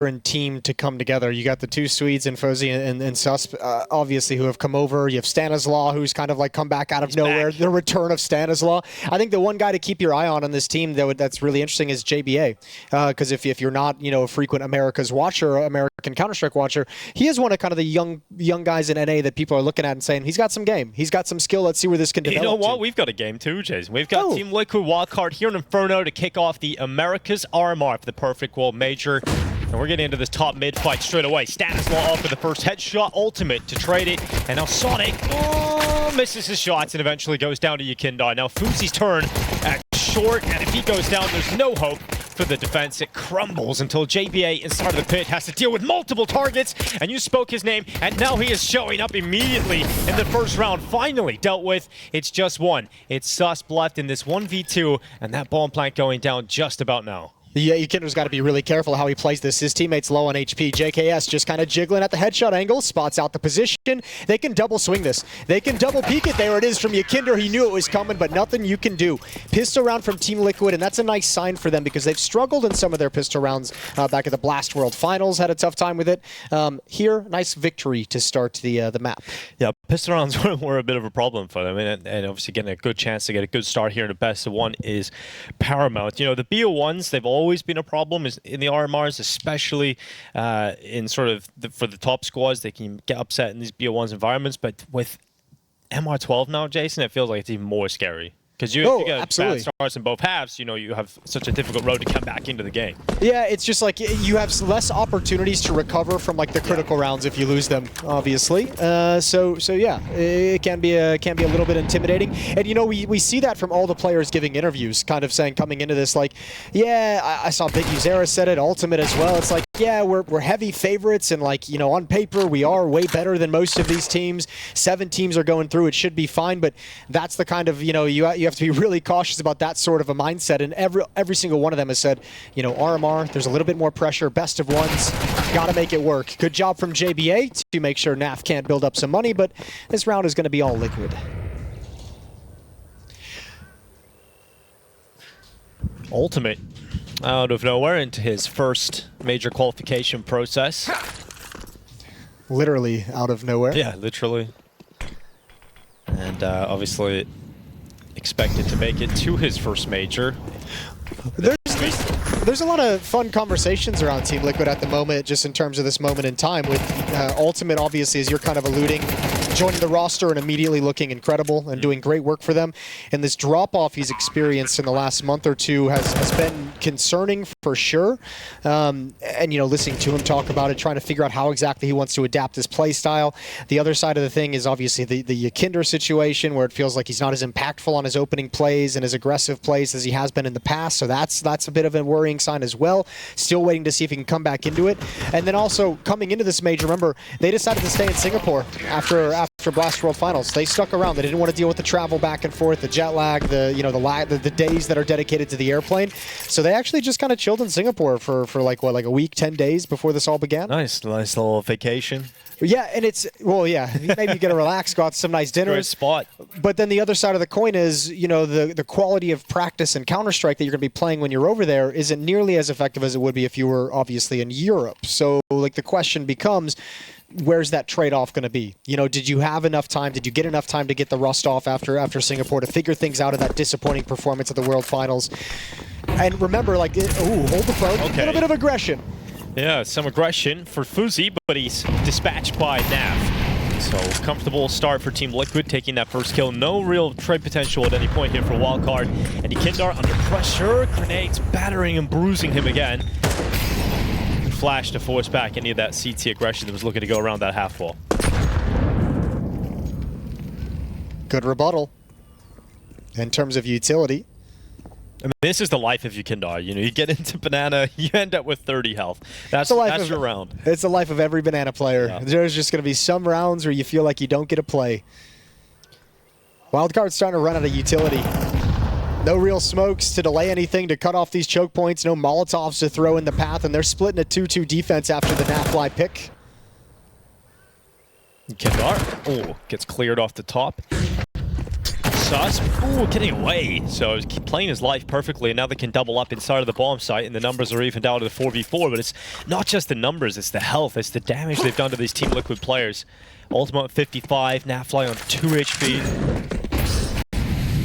veteran team to come together. You got the two Swedes and Fuzzy and Sus, obviously, who have come over. You have Stanislaw, who's kind of like come back out of nowhere. The return of Stanislaw. I think the one guy to keep your eye on this team that's really interesting is JBA, because if you're not a frequent America's watcher, American Counter-Strike watcher, he is one of kind of the young guys in NA that people are looking at and saying he's got some game, he's got some skill. Let's see where this can develop. You know what? We've got a game too, Jason. We've got Team Liquid Wildcard here in Inferno to kick off the America's RMR for the Perfect World Major. And we're getting into this top mid fight straight away. Stanislaw off with the first headshot, ultimate to trade it. And now Sonic misses his shots and eventually goes down to Yakindar. Now Fuzi's turn at short, and if he goes down, there's no hope for the defense. It crumbles until JBA inside of the pit has to deal with multiple targets, and you spoke his name, and now he is showing up immediately in the first round. Finally dealt with. It's just one. It's Sus left in this 1v2, and that bomb plant going down just about now. Yeah, Yakindar's got to be really careful how he plays this. His teammate's low on HP. JKS just kind of jiggling at the headshot angle, spots out the position. They can double swing this. They can double peek it. There it is from Yakindar. He knew it was coming, but nothing you can do. Pistol round from Team Liquid, and that's a nice sign for them because they've struggled in some of their pistol rounds back at the Blast World Finals, had a tough time with it. Here, nice victory to start the map. Yeah, pistol rounds were a bit of a problem for them, and obviously getting a good chance to get a good start here in the best of one is paramount. The BO1s, they've always been a problem in the RMRs, especially in sort of for the top squads. They can get upset in these BO1s environments, but with MR12 now, Jason, it feels like it's even more scary. Because you get bad starts in both halves, you have such a difficult road to come back into the game. Yeah, it's just like you have less opportunities to recover from like the critical rounds if you lose them, obviously. So yeah, it can be a little bit intimidating. And we see that from all the players giving interviews, kind of saying coming into this, like, yeah, I saw Big Uzera said it, Ultimate as well. It's like, yeah, we're heavy favorites, and like on paper we are way better than most of these teams. 7 teams are going through, it should be fine, but that's the kind of you have to be really cautious about that sort of a mindset. And every single one of them has said, RMR, there's a little bit more pressure, best of ones, got to make it work. Good job from JBA to make sure NAF can't build up some money, but this round is going to be all Liquid. Ultimate out of nowhere into his first major qualification process. Literally out of nowhere. Yeah, literally. And obviously expected to make it to his first major. There's a lot of fun conversations around Team Liquid at the moment, just in terms of this moment in time, with Ultimate, obviously, as you're kind of alluding, joining the roster and immediately looking incredible and doing great work for them. And this drop-off he's experienced in the last month or two has been concerning for sure. And, listening to him talk about it, trying to figure out how exactly he wants to adapt his play style. The other side of the thing is obviously the Yakindar situation, where it feels like he's not as impactful on his opening plays and his aggressive plays as he has been in the past. So that's a bit of a worrying sign as well. Still waiting to see if he can come back into it. And then also coming into this major, remember, they decided to stay in Singapore after Blast World Finals. They stuck around. They didn't want to deal with the travel back and forth, the jet lag, the days that are dedicated to the airplane. So they actually just kind of chilled in Singapore for like a week, 10 days before this all began. Nice little vacation. Yeah, and maybe you get to relax, go out to some nice dinners. Great spot. But then the other side of the coin is, the quality of practice and Counter-Strike that you're going to be playing when you're over there isn't nearly as effective as it would be if you were obviously in Europe. So like the question becomes, where's that trade-off going to be? Did you have enough time? Did you get enough time to get the rust off after Singapore to figure things out of that disappointing performance at the World Finals? And remember, hold the phone. Okay. A little bit of aggression. Yeah, some aggression for Fuzi, but he's dispatched by Nav. So comfortable start for Team Liquid, taking that first kill. No real trade potential at any point here for Wildcard. And Yakindar under pressure, grenades battering and bruising him again. Flash to force back any of that CT aggression that was looking to go around that half wall. Good rebuttal in terms of utility. I mean, this is the life of Yakindar. You get into Banana, you end up with 30 health. That's your round. It's the life of every Banana player. Yeah. There's just going to be some rounds where you feel like you don't get a play. Wildcard's starting to run out of utility. No real smokes to delay anything, to cut off these choke points. No Molotovs to throw in the path, and they're splitting a 2-2 defense after the Nafly pick. Yakindar, gets cleared off the top. sus. Ooh, getting away. So he's playing his life perfectly, and now they can double up inside of the bomb site, and the numbers are even down to the 4v4, but it's not just the numbers, it's the health, it's the damage they've done to these Team Liquid players. Ultimate 55, Natfly on 2 HP.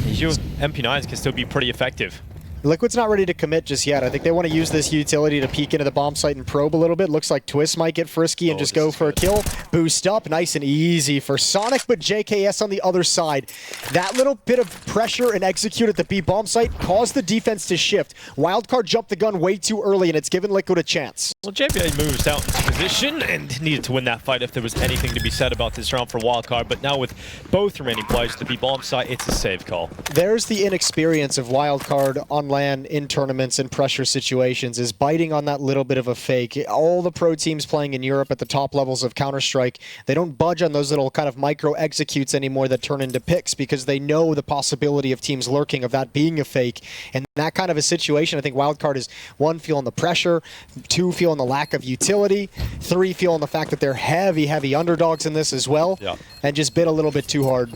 These MP9s can still be pretty effective. Liquid's not ready to commit just yet. I think they want to use this utility to peek into the bomb site and probe a little bit. Looks like Twist might get frisky and just go for a kill. Boost up, nice and easy for Sonic, but JKS on the other side. That little bit of pressure and execute at the B bomb site caused the defense to shift. Wildcard jumped the gun way too early, and it's given Liquid a chance. Well, JBA moves out into position and needed to win that fight if there was anything to be said about this round for Wildcard, but now with both remaining players at the B bomb site, it's a save call. There's the inexperience of Wildcard on land in tournaments and pressure situations, is biting on that little bit of a fake. All the pro teams playing in Europe at the top levels of Counter-Strike, they don't budge on those little kind of micro executes anymore that turn into picks because they know the possibility of teams lurking of that being a fake. And that kind of a situation, I think Wildcard is 1, feeling the pressure, 2, feeling the lack of utility, 3, feeling the fact that they're heavy underdogs in this as well, and just bit a little bit too hard.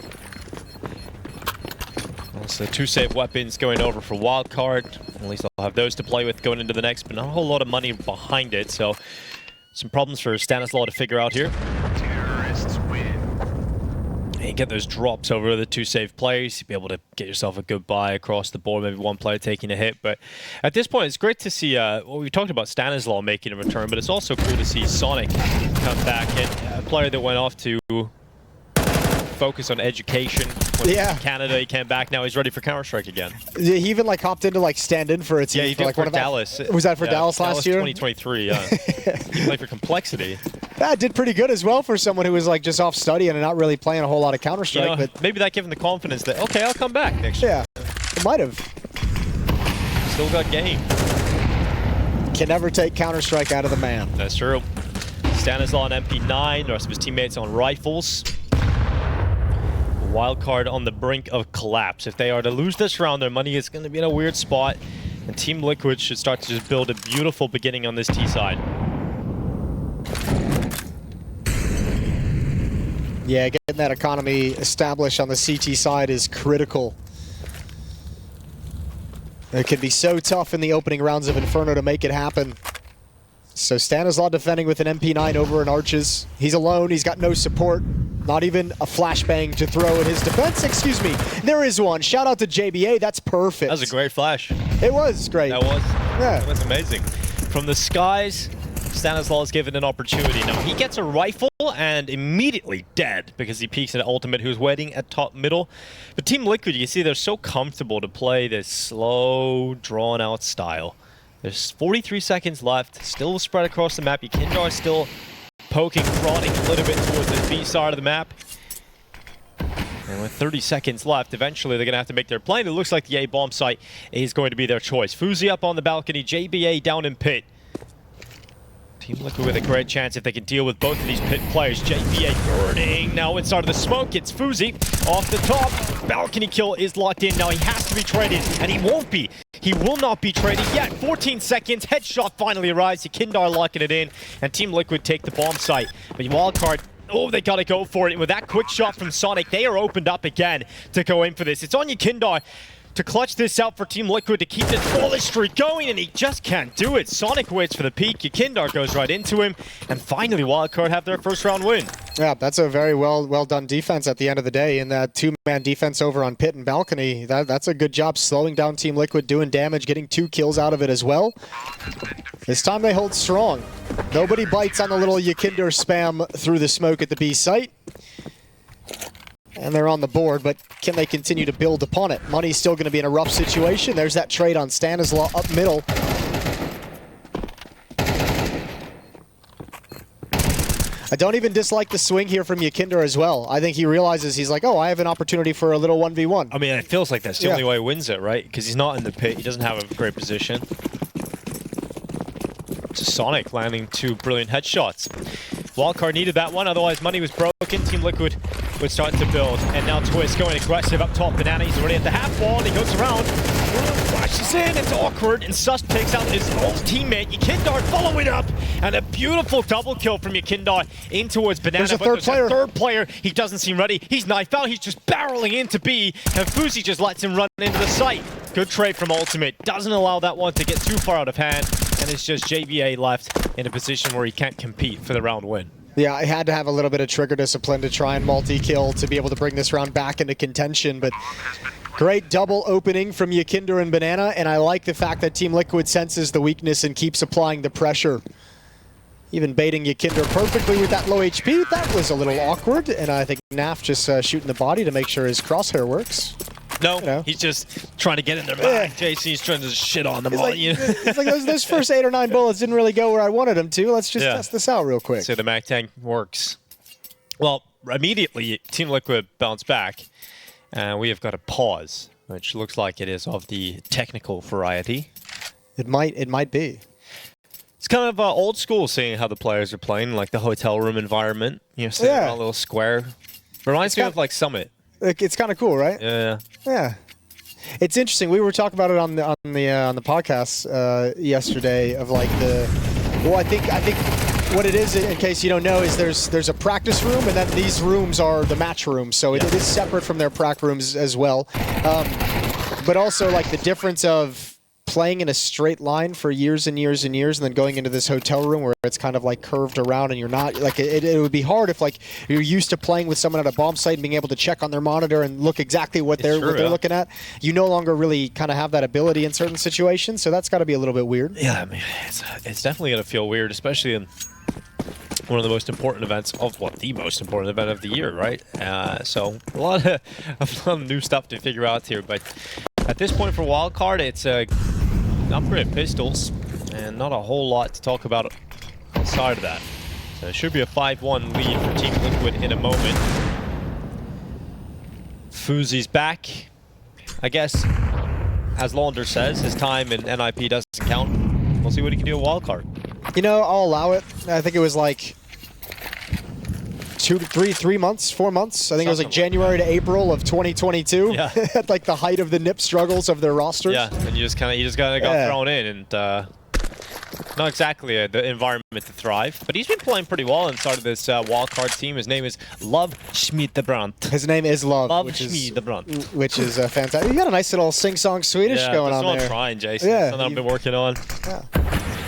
So 2 save weapons going over for Wildcard. At least they'll have those to play with going into the next, but not a whole lot of money behind it. So some problems for Stanislaw to figure out here. Terrorists win. And get those drops over the 2 save plays. You'll be able to get yourself a good buy across the board, maybe one player taking a hit. But at this point, it's great to see, well, we talked about Stanislaw making a return, but it's also cool to see Sonic come back. And a player that went off to focus on education. Went to Canada, he came back, now he's ready for Counter-Strike again. He even like hopped in to like stand in for a team. Yeah, he did like for Dallas. Was that for Dallas last year? 2023, yeah. He played for Complexity. That did pretty good as well for someone who was like just off studying and not really playing a whole lot of Counter-Strike. You know, but maybe that gave him the confidence that, okay, I'll come back next year. Yeah, it might have. Still got game. Can never take Counter-Strike out of the man. That's true. Stanislaw on MP9, the rest of his teammates on rifles. Wildcard on the brink of collapse. If they are to lose this round, their money is going to be in a weird spot, and Team Liquid should start to just build a beautiful beginning on this T side. Yeah, getting that economy established on the CT side is critical. It can be so tough in the opening rounds of Inferno to make it happen. So Stanislaw defending with an MP9 over an Arches. He's alone, he's got no support. Not even a flashbang to throw in his defense. Excuse me, there is one. Shout out to JBA, that's perfect. That was a great flash. It was great. That was. Yeah. That was amazing. From the skies, Stanislaw is given an opportunity. Now, he gets a rifle and immediately dead because he peeks at Ultimate, who's waiting at top middle. But Team Liquid, you see, they're so comfortable to play this slow, drawn-out style. There's 43 seconds left, still spread across the map. Yekindar is still poking, prodding a little bit towards the B side of the map. And with 30 seconds left, eventually they're going to have to make their play. And it looks like the A bomb site is going to be their choice. Fuzi up on the balcony, JBA down in pit. Team Liquid with a great chance if they can deal with both of these pit players. JBA burning now inside of the smoke. It's Fuzi off the top. Balcony kill is locked in. Now he has to be traded, and he won't be. He will not be traded yet. 14 seconds. Headshot finally arrives. Yekindar locking it in, and Team Liquid take the bomb site. But Wildcard, oh, they gotta go for it. And with that quick shot from Sonic, they are opened up again to go in for this. It's on Yekindar to clutch this out for Team Liquid to keep this flawless streak going, and he just can't do it. Sonic waits for the peak. Yekindar goes right into him, and finally Wildcard have their first round win. Yeah, that's a very well done defense at the end of the day. And that 2-man defense over on pit and balcony, that's a good job slowing down Team Liquid, doing damage, getting 2 kills out of it as well. This time they hold strong. Nobody bites on the little Yekindar spam through the smoke at the B site. And they're on the board, but can they continue to build upon it? Money's still going to be in a rough situation. There's that trade on Stanislaw up middle. I don't even dislike the swing here from Yekindar as well. I think he realizes, he's like, oh, I have an opportunity for a little 1v1. I mean, it feels like that's the only way he wins it, right? Because he's not in the pit. He doesn't have a great position. Sonic landing 2 brilliant headshots. Wildcard needed that one, otherwise money was broken. Team Liquid would start to build. And now Twist going aggressive up top. Banana, he's already at the half wall, and he goes around. Flashes in, it's awkward, and Sus takes out his old teammate. Yakindar following up, and a beautiful double kill from Yakindar in towards Banana. There's a third player. He doesn't seem ready. He's knife out, he's just barreling into B, and Fuzi just lets him run into the site. Good trade from Ultimate. Doesn't allow that one to get too far out of hand, and it's just JVA left in a position where he can't compete for the round win. Yeah, I had to have a little bit of trigger discipline to try and multi-kill to be able to bring this round back into contention, but great double opening from Yakinder and Banana, and I like the fact that Team Liquid senses the weakness and keeps applying the pressure. Even baiting Yakinder perfectly with that low HP. That was a little awkward, and I think Naf just shooting the body to make sure his crosshair works. No, you know. He's just trying to get in their back. JC's trying to shit on them all. It's like those first 8 or 9 bullets didn't really go where I wanted them to. Let's just test this out real quick. So the Mac tank works. Well, immediately, Team Liquid bounced back. We have got a pause, which looks like it is of the technical variety. It might be. It's kind of old school seeing how the players are playing, like the hotel room environment. You know, sitting on a little square. Reminds me of like Summit. It's kind of cool, right? Yeah. Yeah. It's interesting. We were talking about it on the podcast yesterday of like the. Well, I think what it is, in case you don't know, is there's a practice room, and then these rooms are the match rooms. So it is separate from their prac rooms as well. But also like the difference of playing in a straight line for years and years and years, and then going into this hotel room where it's kind of like curved around, and you're not like it would be hard if like you're used to playing with someone at a bomb site and being able to check on their monitor and look exactly what they're looking at. You no longer really kind of have that ability in certain situations, so that's got to be a little bit weird. Yeah, I mean, it's definitely gonna feel weird, especially in one of the most important events of the most important event of the year, right? So a lot of new stuff to figure out here, but at this point for Wildcard, it's upgrade pistols, and not a whole lot to talk about outside of that. So it should be a 5-1 lead for Team Liquid in a moment. Fuzi's back. I guess, as Launder says, his time in NIP doesn't count. We'll see what he can do at Wildcard. You know, I'll allow it. I think it was like 3 months, 4 months. I think it was like January to April of 2022. Yeah. At like the height of the NIP struggles of their rosters. Yeah, and you just kind of got thrown in, and not exactly the environment to thrive. But he's been playing pretty well inside of this Wildcard team. His name is Love Schmidebrandt. His name is Love, which is fantastic. You got a nice little sing-song Swedish going on there. That's what I'm trying, Jason. Yeah, That's something I've been working on. Yeah.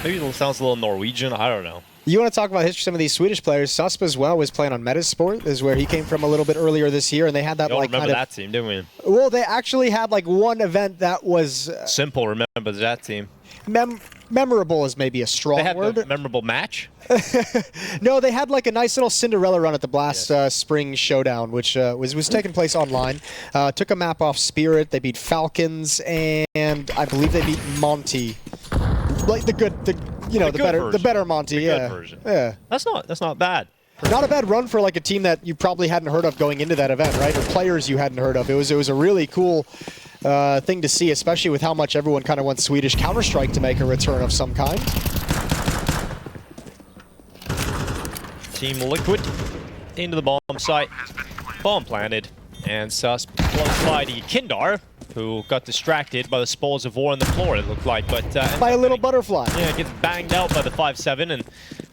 Maybe it sounds a little Norwegian. I don't know. You want to talk about history of some of these Swedish players? Susp as well was playing on Metasport, is where he came from a little bit earlier this year, and they had that like remember that team, didn't we? Well, they actually had like one event that was simple. Remember that team. Memorable is maybe a strong word. They had a memorable match. No, they had like a nice little Cinderella run at the Blast Spring Showdown, which was taking place online. Took a map off Spirit. They beat Falcons, and I believe they beat Monty. Like the better Monty. The good version. Yeah. That's not bad. Not a bad run for like a team that you probably hadn't heard of going into that event, right? Or players you hadn't heard of. It was a really cool thing to see, especially with how much everyone kind of wants Swedish Counter-Strike to make a return of some kind. Team Liquid into the bomb site. Bomb planted. And Sus close by to Kindar, who got distracted by the spoils of war on the floor, it looked like. But by a little butterfly. Yeah, gets banged out by the 5-7, and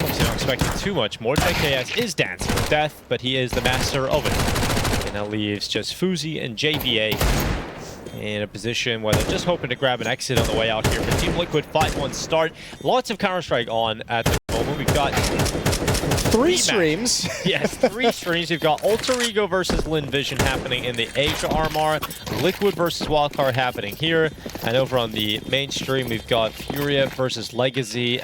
obviously not expecting too much more. JKS is dancing with death, but he is the master of it. And that leaves just Fuzi and JVA in a position where they're just hoping to grab an exit on the way out here. For Team Liquid, 5-1 start. Lots of Counter-Strike on at the moment. We've got 3 streams. Yes, 3 streams. We've got Alter Ego versus Lin Vision happening in the Asia RMR, Liquid versus Wildcard happening here, and over on the main stream we've got FURIA versus Legacy,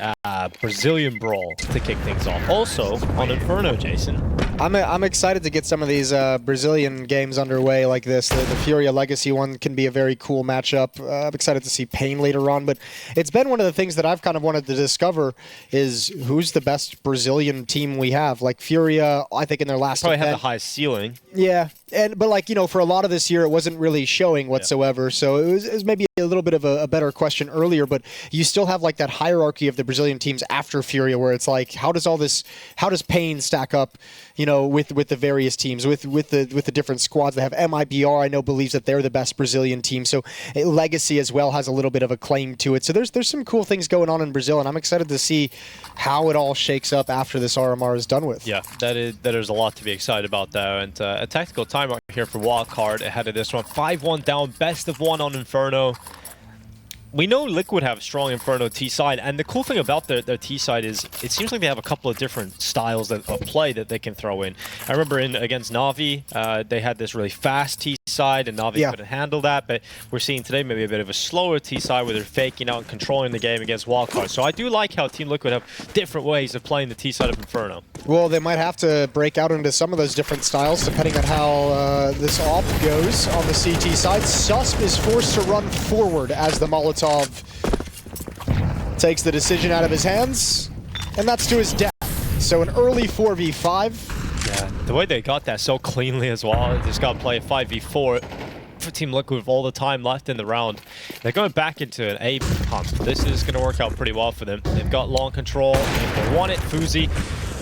Brazilian Brawl to kick things off. Also on Inferno, Jason. I'm excited to get some of these Brazilian games underway like this. The FURIA Legacy one can be a very cool matchup. I'm excited to see Pain later on, but it's been one of the things that I've kind of wanted to discover is who's the best Brazilian team we have. Like FURIA, I think in their last probably event, have the highest ceiling. Yeah, but like, you know, for a lot of this year, it wasn't really showing whatsoever. So it was maybe a a little bit of a better question earlier, but you still have like that hierarchy of the Brazilian teams after FURIA, where it's like, how does Pain stack up, you know, with the various teams, with the different squads? They have MIBR, I know, believes that they're the best Brazilian team, so Legacy as well has a little bit of a claim to it. So there's some cool things going on in Brazil, and I'm excited to see how it all shakes up after this RMR is done with. Yeah, there's a lot to be excited about there, and a tactical timeout here for Wildcard ahead of this one. 5-1 down, best of 1 on Inferno. We know Liquid have a strong Inferno T-side, and the cool thing about their T-side is it seems like they have a couple of different styles of play that they can throw in. I remember against Na'Vi, they had this really fast T-side, and Na'Vi couldn't handle that, but we're seeing today maybe a bit of a slower T-side where they're faking out and controlling the game against Wildcard. So I do like how Team Liquid have different ways of playing the T-side of Inferno. Well, they might have to break out into some of those different styles depending on how this op goes on the CT side. Susp is forced to run forward as the Molotov takes the decision out of his hands, and that's to his death. So an early 4v5. Yeah, the way they got that so cleanly as well. They just got to play a 5v4 for Team Liquid with all the time left in the round. They're going back into an A pump. This is going to work out pretty well for them. They've got long control. If they want it, Fuzi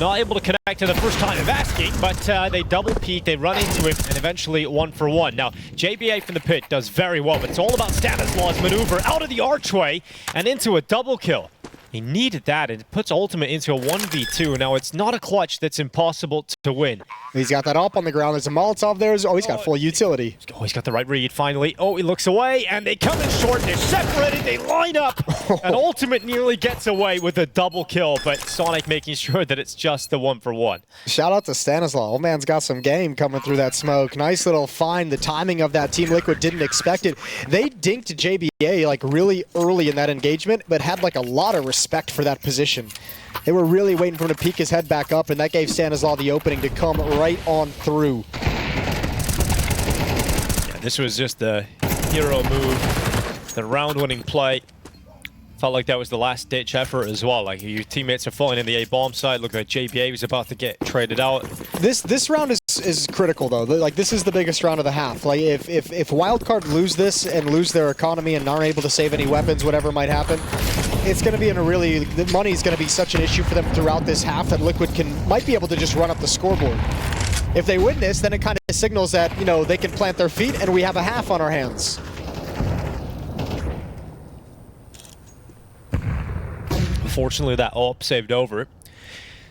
not able to connect to the first time of asking, but they double peek, they run into him, and eventually 1-for-1. Now, JBA from the pit does very well, but it's all about Stanislaw's maneuver out of the archway and into a double kill. He needed that, and it puts Ultimate into a 1v2. Now, it's not a clutch that's impossible to win. He's got that op on the ground. There's a Molotov there. Oh, he's got full utility. Oh, he's got the right read, finally. Oh, he looks away, and they come in short. They're separated. They line up. And Ultimate nearly gets away with a double kill, but Sonic making sure that it's just the 1-for-1. Shout out to Stanislaw. Old man's got some game coming through that smoke. Nice little find. The timing of that, Team Liquid didn't expect it. They dinked JBA like really early in that engagement, but had like a lot of respect for that position. They were really waiting for him to peek his head back up, and that gave Stanislaw the opening to come right on through. Yeah, this was just the hero move, the round-winning play. Felt like that was the last-ditch effort as well. Like, your teammates are falling in the A-bomb side. Look like JBA was about to get traded out. This round is critical though. Like, this is the biggest round of the half. Like, if Wildcard lose this and lose their economy and aren't able to save any weapons, whatever might happen, it's going to be the money's going to be such an issue for them throughout this half that Liquid might be able to just run up the scoreboard. If they win this, then it kind of signals that, you know, they can plant their feet and we have a half on our hands. Unfortunately, that AWP saved over.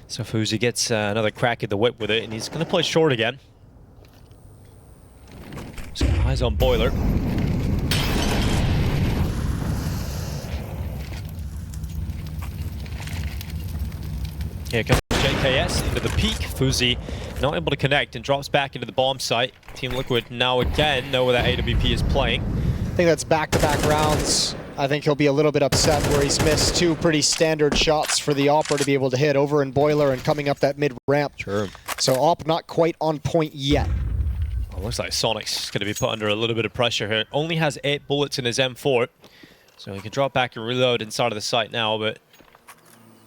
So Fuzi gets another crack at the whip with it, and he's going to play short again. So eyes on Boiler. Here comes JKS into the peak. Fuzi not able to connect and drops back into the bomb site. Team Liquid now again know where that AWP is playing. I think that's back-to-back rounds. I think he'll be a little bit upset where he's missed two pretty standard shots for the Opera to be able to hit over in Boiler and coming up that mid-ramp. Sure. So Op not quite on point yet. Well, looks like Sonic's going to be put under a little bit of pressure here. Only has 8 bullets in his M4, so he can drop back and reload inside of the site now, but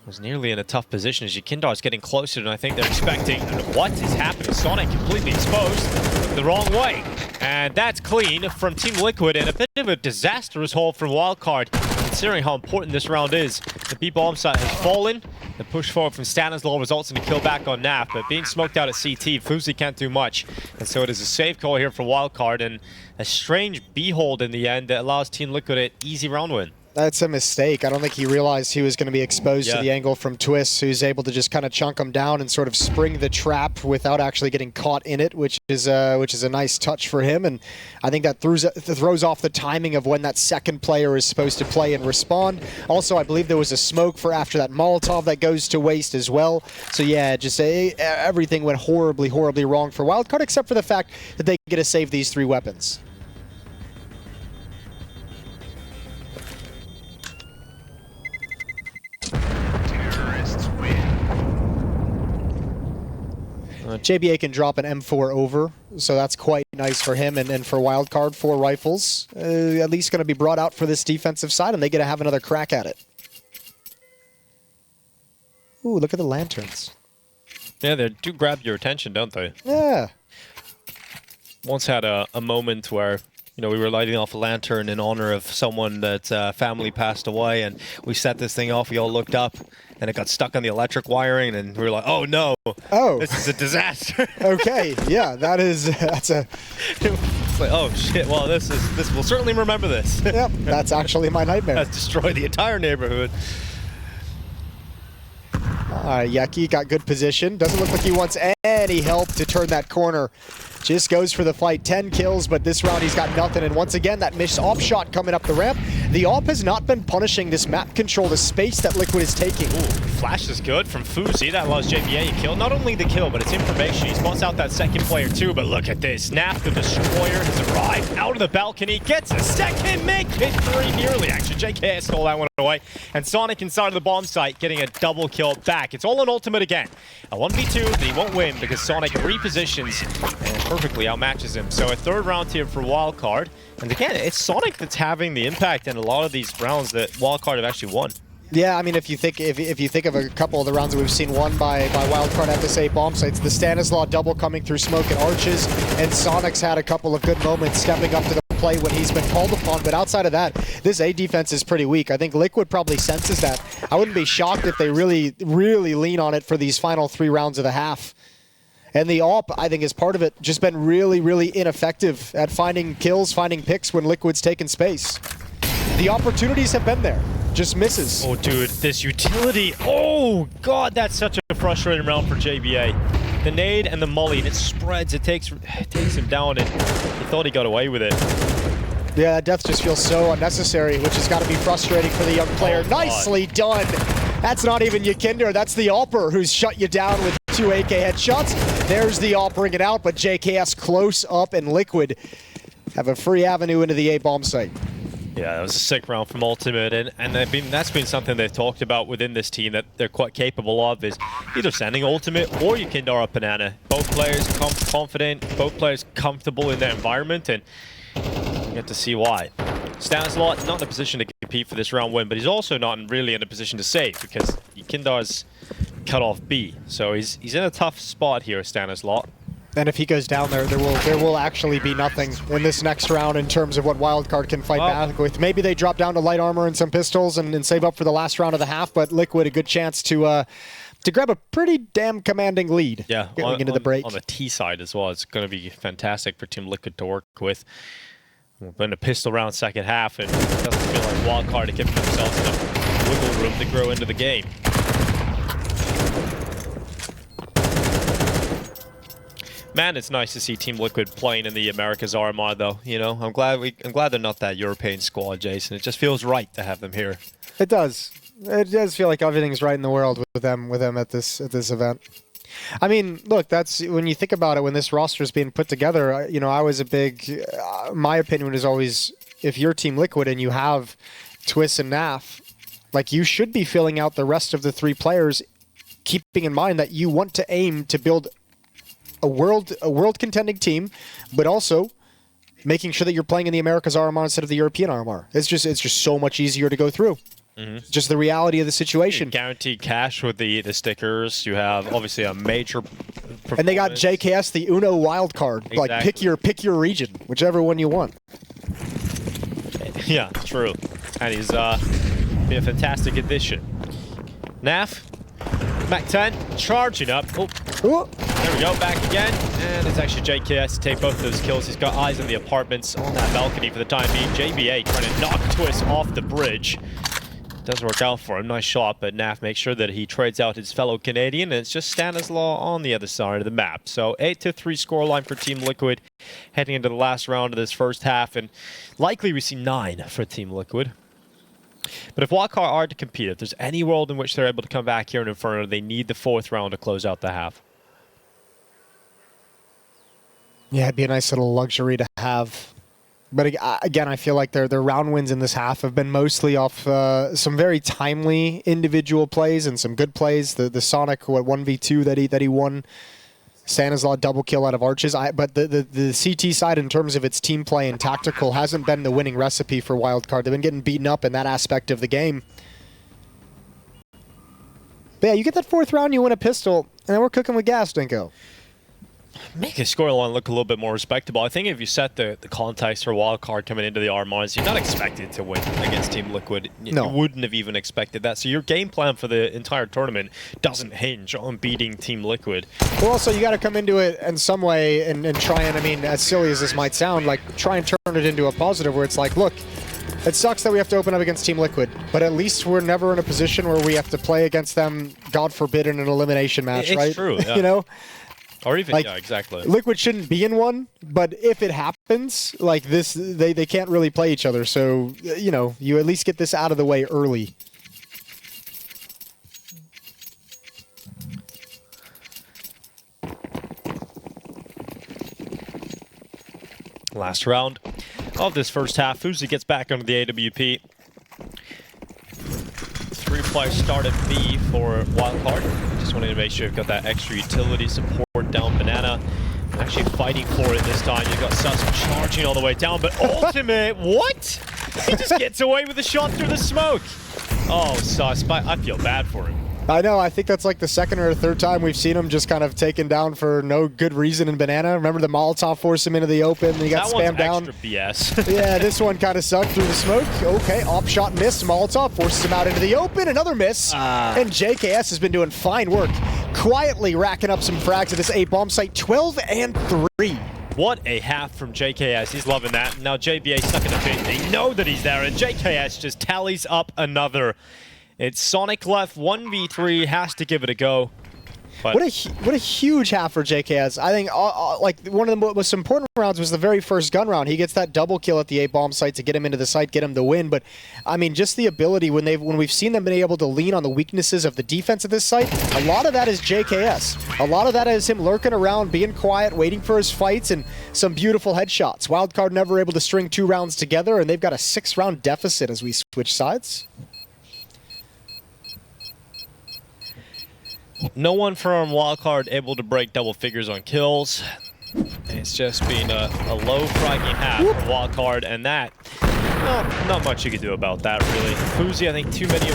was nearly in a tough position as Yakindar's getting closer than I think they're expecting. And what is happening? Sonic completely exposed the wrong way. And that's clean from Team Liquid, and a bit of a disastrous hold from Wildcard, considering how important this round is. The B-bomb site has fallen. The push forward from Stanislaw results in a kill back on NAF, but being smoked out at CT, Fuzi can't do much. And so it is a save call here for Wildcard, and a strange B-hold in the end that allows Team Liquid an easy round win. That's a mistake. I don't think he realized he was going to be exposed to the angle from Twist, who's able to just kind of chunk him down and sort of spring the trap without actually getting caught in it, which is a nice touch for him. And I think that throws off the timing of when that second player is supposed to play and respond. Also, I believe there was a smoke for after that Molotov that goes to waste as well. So yeah, just everything went horribly, horribly wrong for Wildcard, except for the fact that they get to save these 3 weapons. JBA can drop an M4 over, so that's quite nice for him. And for Wildcard, 4 rifles, at least going to be brought out for this defensive side, and they get to have another crack at it. Ooh, look at the lanterns. Yeah, they do grab your attention, don't they? Yeah. Once had a moment where You know, we were lighting off a lantern in honor of someone that's family passed away, and we set this thing off. We all looked up, and it got stuck on the electric wiring, and we were like, "Oh no! Oh, this is a disaster." Okay, yeah, that's a. It's like, oh shit! Well, this will certainly remember this. Yep, that's actually my nightmare. That's destroyed the entire neighborhood. Yeki got good position. Doesn't look like he wants any help to turn that corner. Just goes for the fight. 10 kills, but this round he's got nothing. And once again, that missed off shot coming up the ramp. The op has not been punishing this map control, the space that Liquid is taking. Ooh, flash is good from Fuzi. That allows JBA a kill. Not only the kill, but it's information. He spots out that second player too, but look at this. Naf, the Destroyer, has arrived out of the balcony, gets a second, make it 3 nearly. Actually, JKS stole that one away. And Sonic inside of the bomb site, getting a double kill back. It's all an ultimate again. A 1v2 that he won't win because Sonic repositions and perfectly outmatches him. So a 3rd round here for Wildcard. And again, it's Sonic that's having the impact in a lot of these rounds that Wildcard have actually won. Yeah, I mean, if you think of a couple of the rounds that we've seen won by Wildcard at the same bomb sites, the Stanislaw double coming through smoke and arches, and Sonic's had a couple of good moments stepping up to the plate when he's been called upon. But outside of that, this A defense is pretty weak. I think Liquid probably senses that. I wouldn't be shocked if they really, really lean on it for these final 3 rounds of the half. And the AWP, I think, is part of it. Just been really, really ineffective at finding kills, finding picks when Liquid's taken space. The opportunities have been there. Just misses. Oh, dude, this utility. Oh, God, that's such a frustrating round for JBA. The nade and the molly, and it spreads. It takes him down, and he thought he got away with it. Yeah, that death just feels so unnecessary, which has got to be frustrating for the young player. Oh, nicely done. That's not even Yakinder. That's the AWPer who's shut you down with 2 AK headshots. There's the AWP bringing it out, but JKS close up, and Liquid have a free avenue into the A bomb site. Yeah, that was a sick round from Ultimate, and that's been something they've talked about within this team that they're quite capable of, is either sending Ultimate or Yakinder up Banana. Both players confident, both players comfortable in their environment, and you get to see why. Stanislaw not in a position to compete for this round win, but he's also not really in a position to save because Yakinder's cut off B. So he's in a tough spot here, Stanislaw. And if he goes down there will actually be nothing in this next round in terms of what Wildcard can fight back with. Maybe they drop down to light armor and some pistols and save up for the last round of the half, but Liquid a good chance to grab a pretty damn commanding lead. Yeah, going into the break. On the T side as well, it's going to be fantastic for Team Liquid to work with. We've been a pistol round second half, and it doesn't feel like Wildcard are giving themselves enough wiggle room to grow into the game. Man, it's nice to see Team Liquid playing in the Americas RMR, though. You know, I'm glad they're not that European squad, Jason. It just feels right to have them here. It does. It does feel like everything's right in the world with them at this event. I mean, look, that's when you think about it. When this roster is being put together, you know, I was a big. My opinion is always, if you're Team Liquid and you have Twist and Naf, like, you should be filling out the rest of the 3 players, keeping in mind that you want to aim to build a world contending team, but also making sure that you're playing in the Americas RMR instead of the European RMR. It's just so much easier to go through. Mm-hmm. Just the reality of the situation. Guaranteed cash with the stickers. You have obviously a major and they got JKS, the Uno Wildcard. Exactly. Like, pick your region, whichever one you want. Yeah, true. And he's been a fantastic addition. Naf, Mac 10, charging up. Oh. Ooh. There we go, back again. And it's actually JKS to take both of those kills. He's got eyes on the apartments on that balcony for the time being. JBA trying to knock Twist off the bridge. Doesn't work out for him. Nice shot, but Naf makes sure that he trades out his fellow Canadian, and it's just Stanislaw on the other side of the map. So 8-3 scoreline for Team Liquid heading into the last round of this first half, and likely we see 9 for Team Liquid. But if Wildcard are to compete, if there's any world in which they're able to come back here in Inferno, they need the 4th round to close out the half. Yeah, it'd be a nice little luxury to have. But again, I feel like their round wins in this half have been mostly off some very timely individual plays and some good plays. The Sonic 1v2 that he won, Stanislaw double kill out of arches. But the CT side, in terms of its team play and tactical, hasn't been the winning recipe for Wildcard. They've been getting beaten up in that aspect of the game. But yeah, you get that 4th round, you win a pistol, and then we're cooking with gas, Dinko. make a scoreline look a little bit more respectable. I think if you set the context for Wildcard coming into the RMRs, you're not expected to win against Team Liquid. No. You wouldn't have even expected that. So your game plan for the entire tournament doesn't hinge on beating Team Liquid. Well, also, you got to come into it in some way and try and, I mean, as silly as this might sound, like, try and turn it into a positive where it's like, look, it sucks that we have to open up against Team Liquid, but at least we're never in a position where we have to play against them, God forbid, in an elimination match, right? It's true, yeah. You know? Or even, Like, yeah, exactly. Liquid shouldn't be in one, but if it happens, like this, they can't really play each other. So, you know, you at least get this out of the way early. Last round of this first half. Fuzi gets back onto the AWP. 3 players start at B for Wildcard. Just wanted to make sure you've got that extra utility support down Banana. Actually fighting for it this time. You've got Sus charging all the way down, but ultimate, what? He just gets away with a shot through the smoke. Oh, Sus, but I feel bad for him. I know, I think that's like the second or third time we've seen him just kind of taken down for no good reason in Banana. Remember the Molotov forced him into the open and he got spammed down? That one's extra BS. Yeah, this one kind of sucked through the smoke. Okay, off shot miss. Molotov forces him out into the open. Another miss. And JKS has been doing fine work. Quietly racking up some frags at this A bomb site. 12 and 3. What a half from JKS. He's loving that. Now JBA stuck in the pit. They know that he's there, and JKS just tallies up another. It's Sonic left 1v3, has to give it a go. But What a huge half for JKS. I think like one of the most important rounds was the very first gun round. He gets that double kill at the A bomb site to get him into the site, get him the win. But I mean, just the ability when we've seen them been able to lean on the weaknesses of the defense at this site. A lot of that is JKS. A lot of that is him lurking around, being quiet, waiting for his fights, and some beautiful headshots. Wildcard never able to string 2 rounds together, and they've got a 6-round deficit as we switch sides. no one from Wildcard able to break double figures on kills. It's just been a low fragging half for Wildcard, and that, well, not much you can do about that, really. Fuzi, I think too many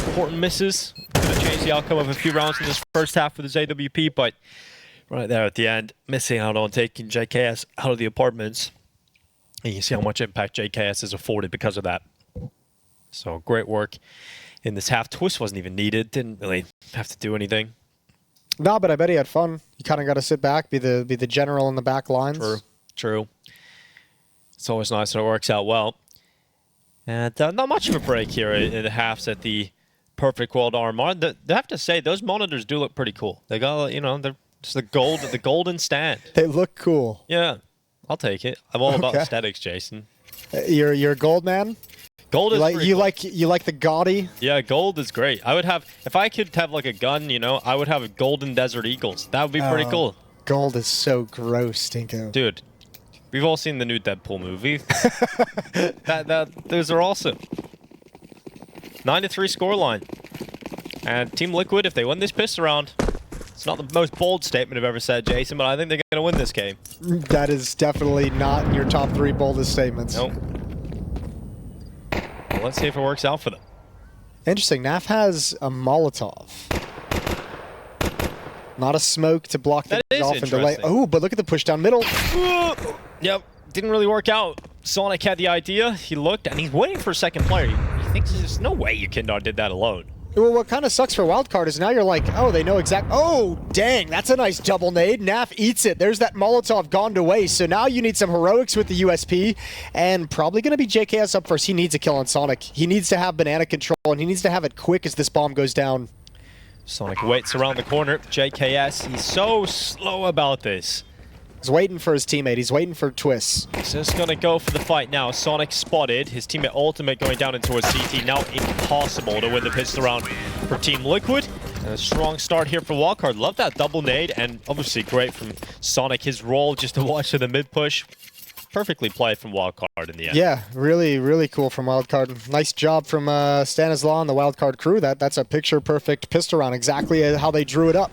important misses. Could have changed the outcome of a few rounds in this first half with his AWP, but right there at the end, missing out on taking JKS out of the apartments. And you see how much impact JKS has afforded because of that. So great work in this half. Twist wasn't even needed, didn't really have to do anything. No, but I bet he had fun. You kind of got to sit back, be the general in the back lines. True, true. It's always nice when it works out well. And not much of a break here in the halves at the Perfect World RMR. I have to say, those monitors do look pretty cool. They got, you know, they're just the golden stand. They look cool. Yeah, I'll take it. I'm all about aesthetics, Jason. You're a gold man? Gold is you like the gaudy? Yeah, gold is great. I would have, if I could have like a gun, you know, I would have a golden Desert Eagles. That would be pretty cool. Gold is so gross, Stinko. Dude, we've all seen the new Deadpool movie. Those are awesome. 9-3 scoreline. And Team Liquid, if they win this pistol round, it's not the most bold statement I've ever said, Jason, but I think they're going to win this game. That is definitely not in your top 3 boldest statements. Nope. Well, let's see if it works out for them. Interesting. NAF has a Molotov. Not a smoke to block things off and delay. Oh, but look at the push down middle. Yep. Didn't really work out. Sonic had the idea. He looked, and he's waiting for a second player. He thinks there's no way you did that alone. Well, what kind of sucks for Wildcard is now you're like, oh, they know exact. Oh, dang, that's a nice double nade. NAF eats it. There's that Molotov gone to waste. So now you need some heroics with the USP, and probably going to be JKS up first. He needs a kill on Sonic. He needs to have banana control, and he needs to have it quick as this bomb goes down. Sonic waits around the corner. JKS, he's so slow about this. He's waiting for his teammate. He's waiting for Twist. He's just going to go for the fight now. Sonic spotted. His teammate Ultimate going down into a CT. Now impossible to win the pistol round for Team Liquid. And a strong start here for Wildcard. Love that double nade, and obviously great from Sonic. His role just to watch to the mid push. Perfectly played from Wildcard in the end. Yeah, really, really cool from Wildcard. Nice job from Stanislaw and the Wildcard crew. That's a picture-perfect pistol round. Exactly how they drew it up.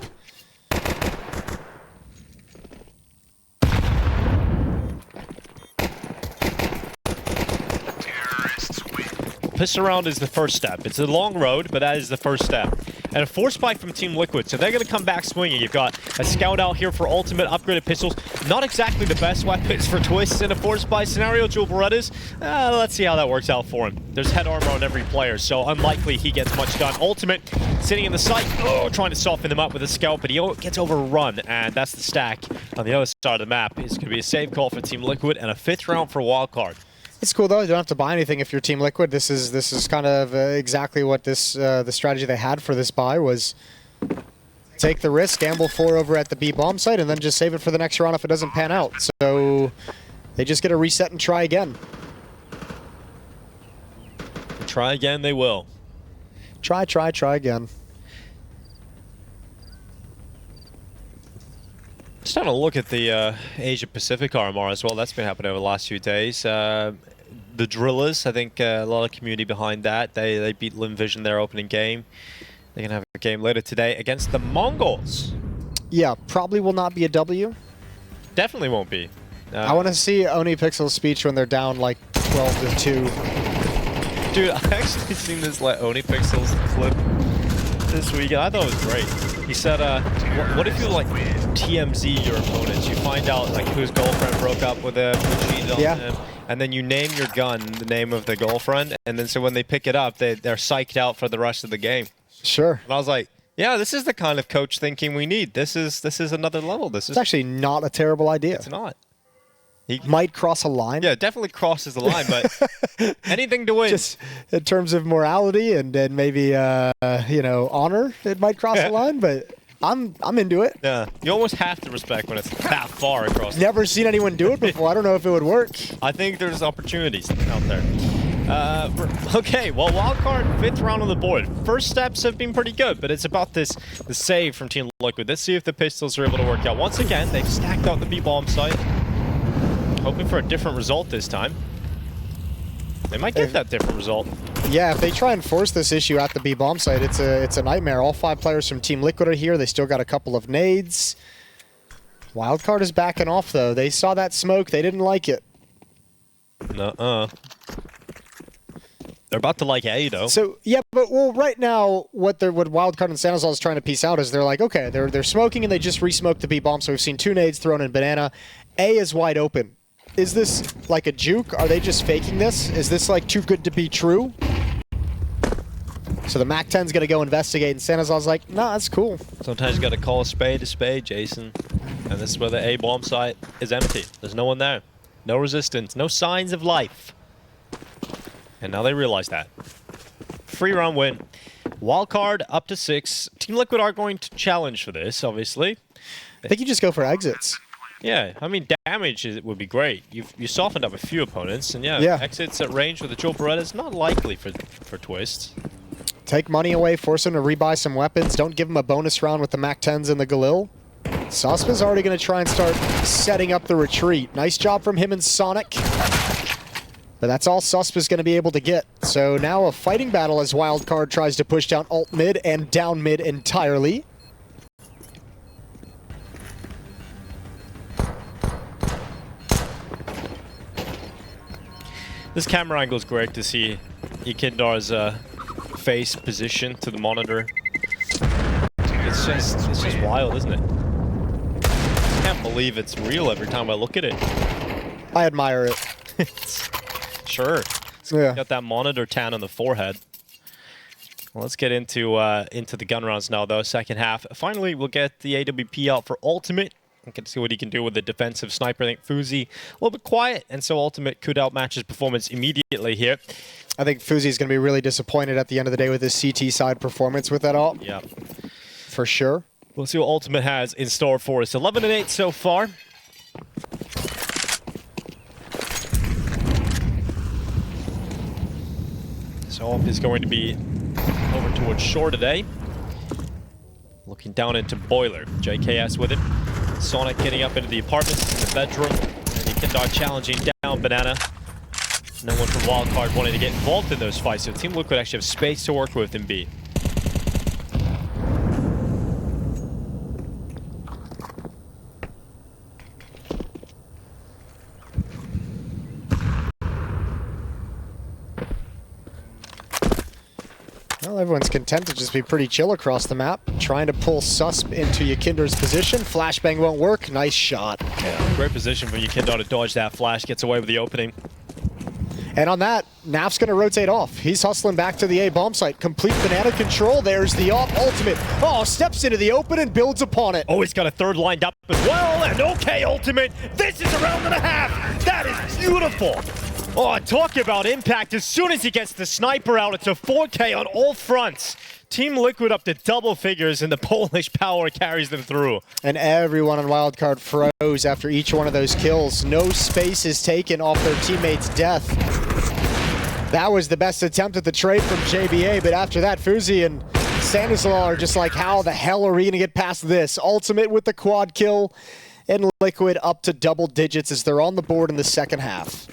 Pistol round is the first step. It's a long road, but that is the first step. and a force spike from Team Liquid, so they're going to come back swinging. You've got a scout out here for ultimate, upgraded pistols. Not exactly the best weapons for Twists in a force spike scenario. Jewel Berettas, let's see how that works out for him. There's head armor on every player, so unlikely he gets much done. Ultimate sitting in the site, trying to soften them up with a scout, but he gets overrun, and that's the stack on the other side of the map. It's going to be a save call for Team Liquid and a 5th round for Wildcard. It's cool though. You don't have to buy anything if you're Team Liquid. This is kind of exactly what the strategy they had for this buy was. Take the risk, gamble 4 over at the B bomb site, and then just save it for the next round if it doesn't pan out. So they just get to reset and try again. Try again, they will. Try again. Just having a look at the Asia Pacific RMR as well. That's been happening over the last few days. The Drillers, I think a lot of community behind that. They beat Limvision their opening game. They're going to have a game later today against the Mongols. Yeah, probably will not be a W. Definitely won't be. I want to see Oni Pixel's speech when they're down like 12-2. Dude, I actually seen this Oni Pixel's clip this weekend. I thought it was great. He said, what if you like TMZ your opponents? You find out like whose girlfriend broke up with him, who cheated on him, and then you name your gun the name of the girlfriend, and then so when they pick it up, they're psyched out for the rest of the game. Sure. And I was like, yeah, this is the kind of coach thinking we need. This is another level. It's actually not a terrible idea. It's not. He might cross a line. Yeah, definitely crosses the line, but anything to win. Just in terms of morality and maybe you know, honor, it might cross the line, but I'm into it. Yeah, you almost have to respect when it's that far across. Never seen anyone do it before. I don't know if it would work. I think there's opportunities out there. Okay, well, Wildcard, 5th round on the board. First steps have been pretty good, but it's about the save from Team Liquid. Let's see if the pistols are able to work out. Once again, they've stacked out the B-bomb site. Hoping for a different result this time. They might get that different result. Yeah, if they try and force this issue at the B-bomb site, it's a nightmare. All 5 players from Team Liquid are here. They still got a couple of nades. Wildcard is backing off, though. They saw that smoke. They didn't like it. Nuh-uh. They're about to like A, though. So, yeah, but well, right now, what Wildcard and Sanazal is trying to piece out is they're like, okay, they're smoking and they just re-smoked the B-bomb, so we've seen 2 nades thrown in Banana. A is wide open. Is this like a juke? Are they just faking this? Is this like too good to be true? So the MAC-10's gonna go investigate, and Sanazal's like, nah, that's cool. Sometimes you gotta call a spade, Jason. And this is where the A bomb site is empty. There's no one there. No resistance, no signs of life. And now they realize that. Free round win. Wildcard up to 6. Team Liquid are going to challenge for this, obviously. I think you just go for exits. Yeah, I mean, damage would be great. You softened up a few opponents, and yeah, exits at range with the Jewel Beretta is not likely for Twist. Take money away, force him to rebuy some weapons. Don't give him a bonus round with the MAC-10s and the Galil. Suspa's already going to try and start setting up the retreat. Nice job from him and Sonic. But that's all Suspa's going to be able to get. So now a fighting battle as Wildcard tries to push down alt mid and down mid entirely. This camera angle is great to see Ikindar's face position to the monitor. It's just wild, isn't it? I can't believe it's real every time I look at it. I admire it. Sure. Yeah. Got that monitor tan on the forehead. Well, let's get into the gun rounds now, though. Second half. Finally, we'll get the AWP out for Ultimate. We can see what he can do with the defensive sniper. I think Fuzi a little bit quiet, and so Ultimate could outmatch his performance immediately here. I think Fuzi's going to be really disappointed at the end of the day with his CT side performance with that ult. Yeah. For sure. We'll see what Ultimate has in store for us. 11-8 so far. So Ulp is going to be over towards shore today. Looking down into Boiler. JKS with it. Sonic getting up into the apartments in the bedroom. And Ikindar challenging down Banana. No one from Wildcard wanting to get involved in those fights, so Team Liquid actually have space to work with in B. Well, everyone's content to just be pretty chill across the map. Trying to pull Susp into Yakinder's position. Flashbang won't work. Nice shot. Yeah, great position for Yakinder to dodge that flash. Gets away with the opening. And on that, Naf's going to rotate off. He's hustling back to the A bomb site. Complete banana control. There's the op ultimate. Oh, steps into the open and builds upon it. Oh, he's got a third lined up as well. And okay, ultimate. This is a round and a half. That is beautiful. Oh, talk about impact. As soon as he gets the sniper out, it's a 4K on all fronts. Team Liquid up to double figures, and the Polish power carries them through. And everyone on Wildcard froze after each one of those kills. No space is taken off their teammate's death. That was the best attempt at the trade from JBA, but after that, Fuzi and Stanislaw are just like, how the hell are we going to get past this? Ultimate with the quad kill, and Liquid up to double digits as they're on the board in the second half.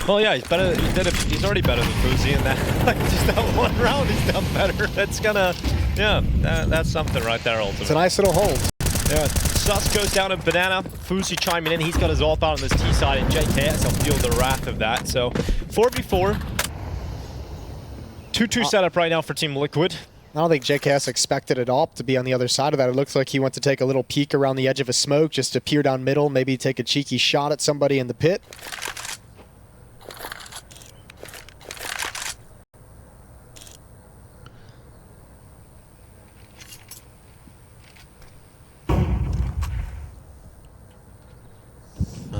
Well, yeah, he's better. He's already better than Fuzi in that. Like, just that one round, he's done better. That's gonna, yeah, that's something right there. Ultimate. It's a nice little hold. Yeah, Sus goes down in banana. Fuzi chiming in. He's got his AWP out on this T side, and JKS will feel the wrath of that. So 4v4, 2-2 setup right now for Team Liquid. I don't think JKS expected it all to be on the other side of that. It looks like he went to take a little peek around the edge of a smoke, just to peer down middle, maybe take a cheeky shot at somebody in the pit.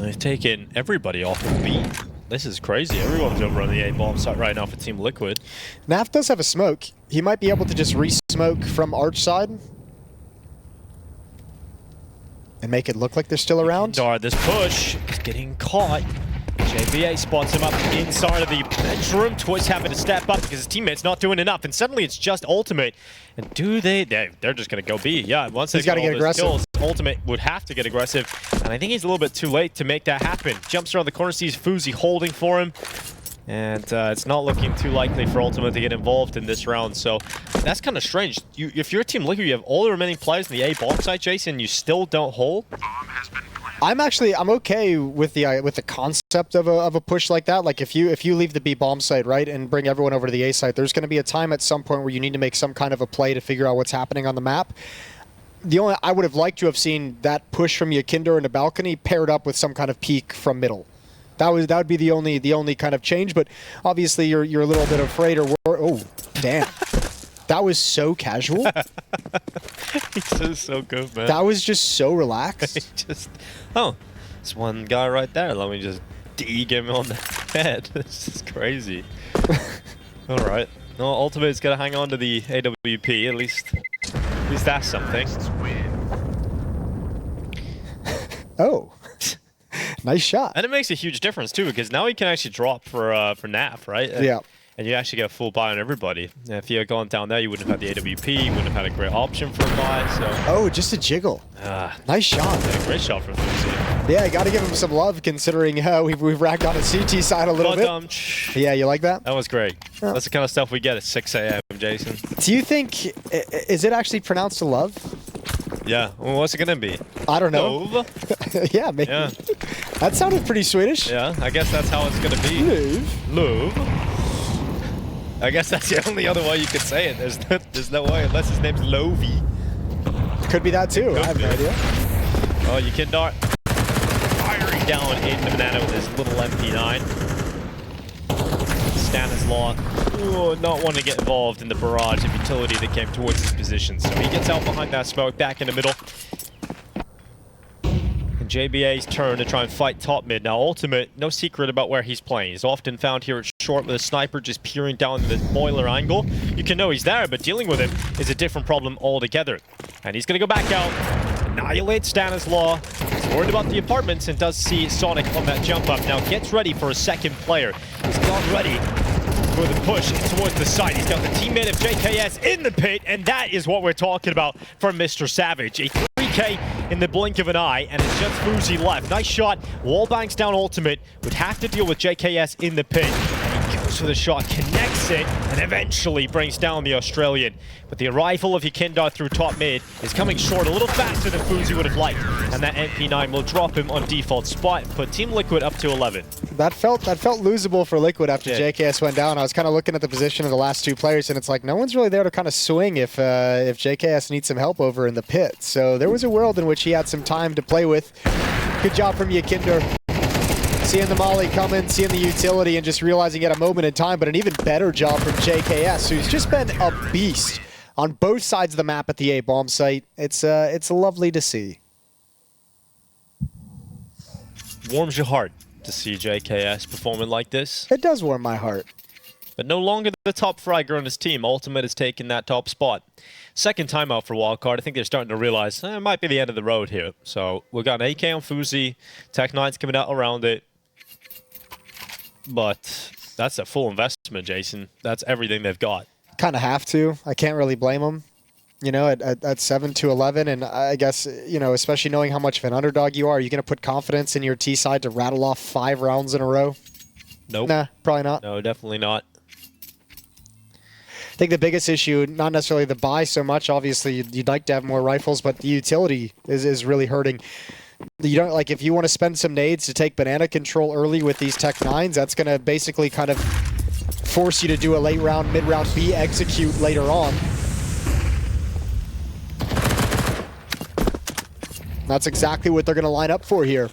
They've taken everybody off of B. This is crazy. Everyone's over on the A bomb site right now for Team Liquid. Naf does have a smoke. He might be able to just re-smoke from Arch side and make it look like they're still around. This push is getting caught. JBA spots him up inside of the bedroom. Twist having to step up because his teammate's not doing enough, and suddenly it's just Ultimate. And do they're just going to go B. Yeah, once they've got all those kills, Ultimate would have to get aggressive, and I think he's a little bit too late to make that happen. Jumps around the corner, sees Fuzi holding for him, and it's not looking too likely for Ultimate to get involved in this round, so that's kind of strange. If you're Team Liquid, you have all the remaining players in the A bomb site, Jason, you still don't hold? I'm okay with the concept of a push like that. Like if you leave the B bomb site, right, and bring everyone over to the A site, there's going to be a time at some point where you need to make some kind of a play to figure out what's happening on the map. I would have liked to have seen that push from Yakinder into balcony paired up with some kind of peek from middle. That would be the only kind of change. But obviously you're a little bit afraid or oh damn. That was so casual. He's so good, man. That was just so relaxed. Oh, it's one guy right there. Let me just dig him on the head. This is crazy. All right. No, Ultimate's got to hang on to the AWP. At least that's something. Oh. Nice shot. And it makes a huge difference, too, because now he can actually drop for NAF, right? Yeah. And you actually get a full buy on everybody. And if you had gone down there, you wouldn't have had the AWP, you wouldn't have had a great option for a buy, so... Oh, just a jiggle. Nice shot. Yeah, great shot from Fuzi. Yeah, got to give him some love considering we've racked on a CT side a little bit. Yeah, you like that? That was great. Oh. That's the kind of stuff we get at 6 a.m., Jason. Do you think... Is it actually pronounced to love? Yeah. Well, what's it going to be? I don't know. Love? Yeah, maybe. Yeah. That sounded pretty Swedish. Yeah, I guess that's how it's going to be. Love. Love. I guess that's the only other way you could say it. There's no way, unless his name's Lovi. Could be that too. I have no idea. Oh, you can dart firing down in the banana with his little MP9. Stanislaw, not wanting to get involved in the barrage of utility that came towards his position. So he gets out behind that smoke, back in the middle. And JBA's turn to try and fight top mid. Now, Ultimate, no secret about where he's playing. He's often found here at short with a sniper just peering down the boiler angle. You can know he's there, but dealing with him is a different problem altogether. And he's going to go back out, annihilate Stanislaw. He's worried about the apartments and does see Sonic on that jump up. Now gets ready for a second player. He's got ready for the push towards the side. He's got the teammate of JKS in the pit, and that is what we're talking about from Mr. Savage. A 3K in the blink of an eye, and it's just Fuzi left. Nice shot. Wall bangs down Ultimate. Would have to deal with JKS in the pit. And he goes goes for the shot, connects it, and eventually brings down the Australian. But the arrival of Yakinder through top mid is coming short a little faster than Fuzi would have liked. And that MP9 will drop him on default spot, put Team Liquid up to 11. That felt losable for Liquid after JKS went down. I was kind of looking at the position of the last two players, and it's like no one's really there to kind of swing if JKS needs some help over in the pit. So there was a world in which he had some time to play with. Good job from Yakinder. Seeing the molly coming, seeing the utility, and just realizing he had a moment in time, but an even better job from JKS, who's just been a beast on both sides of the map at the A bomb site. It's lovely to see. Warms your heart to see JKS performing like this. It does warm my heart. But no longer the top fragger on his team. Ultimate has taken that top spot. Second timeout for Wildcard. I think they're starting to realize it might be the end of the road here. So we've got an AK on Fuzi. Tech9's coming out around it. But that's a full investment, Jason. That's everything they've got. Kind of have to. I can't really blame them. You know, at 7 to 11, and I guess, you know, especially knowing how much of an underdog you are going to put confidence in your T side to rattle off 5 rounds in a row? Nope. Nah, probably not. No, definitely not. I think the biggest issue, not necessarily the buy so much. Obviously, you'd like to have more rifles, but the utility is really hurting. You don't like if you want to spend some nades to take banana control early with these Tech9s. That's going to basically kind of force you to do a late round, mid round B execute later on. That's exactly what they're going to line up for here.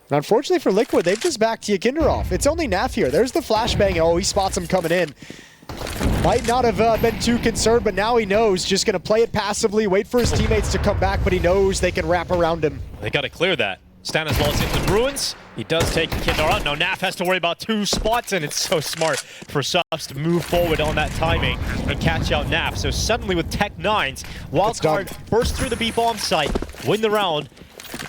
And unfortunately for Liquid, they've just backed Yakinder off. It's only Naf here. There's the flashbang. Oh, he spots him coming in. Might not have been too concerned, but now he knows. Just going to play it passively, wait for his teammates to come back, but he knows they can wrap around him. They got to clear that. Stanislaus into the ruins. He does take Yakinder out. Now Naf has to worry about 2 spots, and it's so smart for subs to move forward on that timing and catch out Naf. So suddenly with Tech9s, Wildcard burst through the B bomb site, win the round.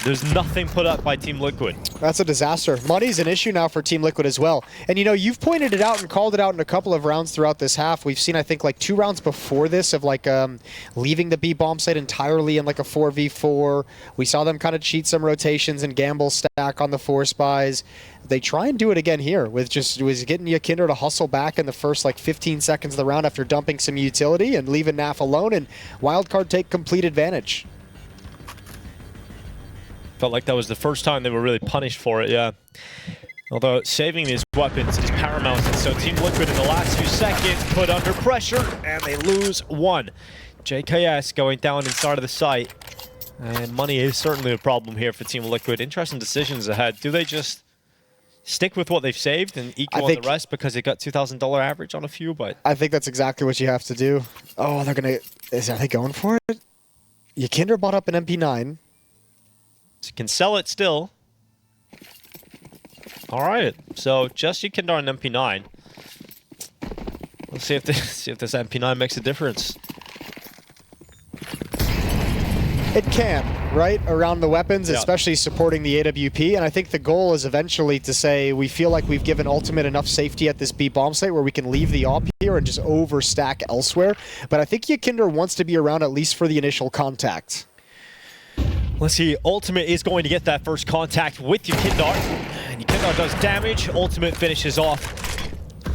There's nothing put up by Team Liquid. That's a disaster. Money's an issue now for Team Liquid as well. And you know, you've pointed it out and called it out in a couple of rounds throughout this half. We've seen, I think, like 2 rounds before this of like leaving the B bomb site entirely in like a 4v4. We saw them kind of cheat some rotations and gamble stack on the 4 spies. They try and do it again here with getting Yakinder to hustle back in the first like 15 seconds of the round after dumping some utility and leaving Naf alone, and Wildcard take complete advantage. Felt like that was the first time they were really punished for it, yeah. Although saving these weapons is paramount, and so Team Liquid in the last few seconds put under pressure, and they lose 1. JKS going down inside of the site, and money is certainly a problem here for Team Liquid. Interesting decisions ahead. Do they just stick with what they've saved and equal on the rest because they got $2,000 average on a few? But I think that's exactly what you have to do. Oh, are they going for it? Yakinder bought up an MP9. Can sell it still. All right, so just Yakinder on MP9. Let's see if this MP9 makes a difference. It can, right? Around the weapons, especially supporting the AWP. And I think the goal is eventually to say we feel like we've given Ultimate enough safety at this B bomb site where we can leave the AWP here and just overstack elsewhere. But I think Yakinder wants to be around at least for the initial contact. Let's see, Ultimate is going to get that first contact with Yakinder. And Yakinder does damage. Ultimate finishes off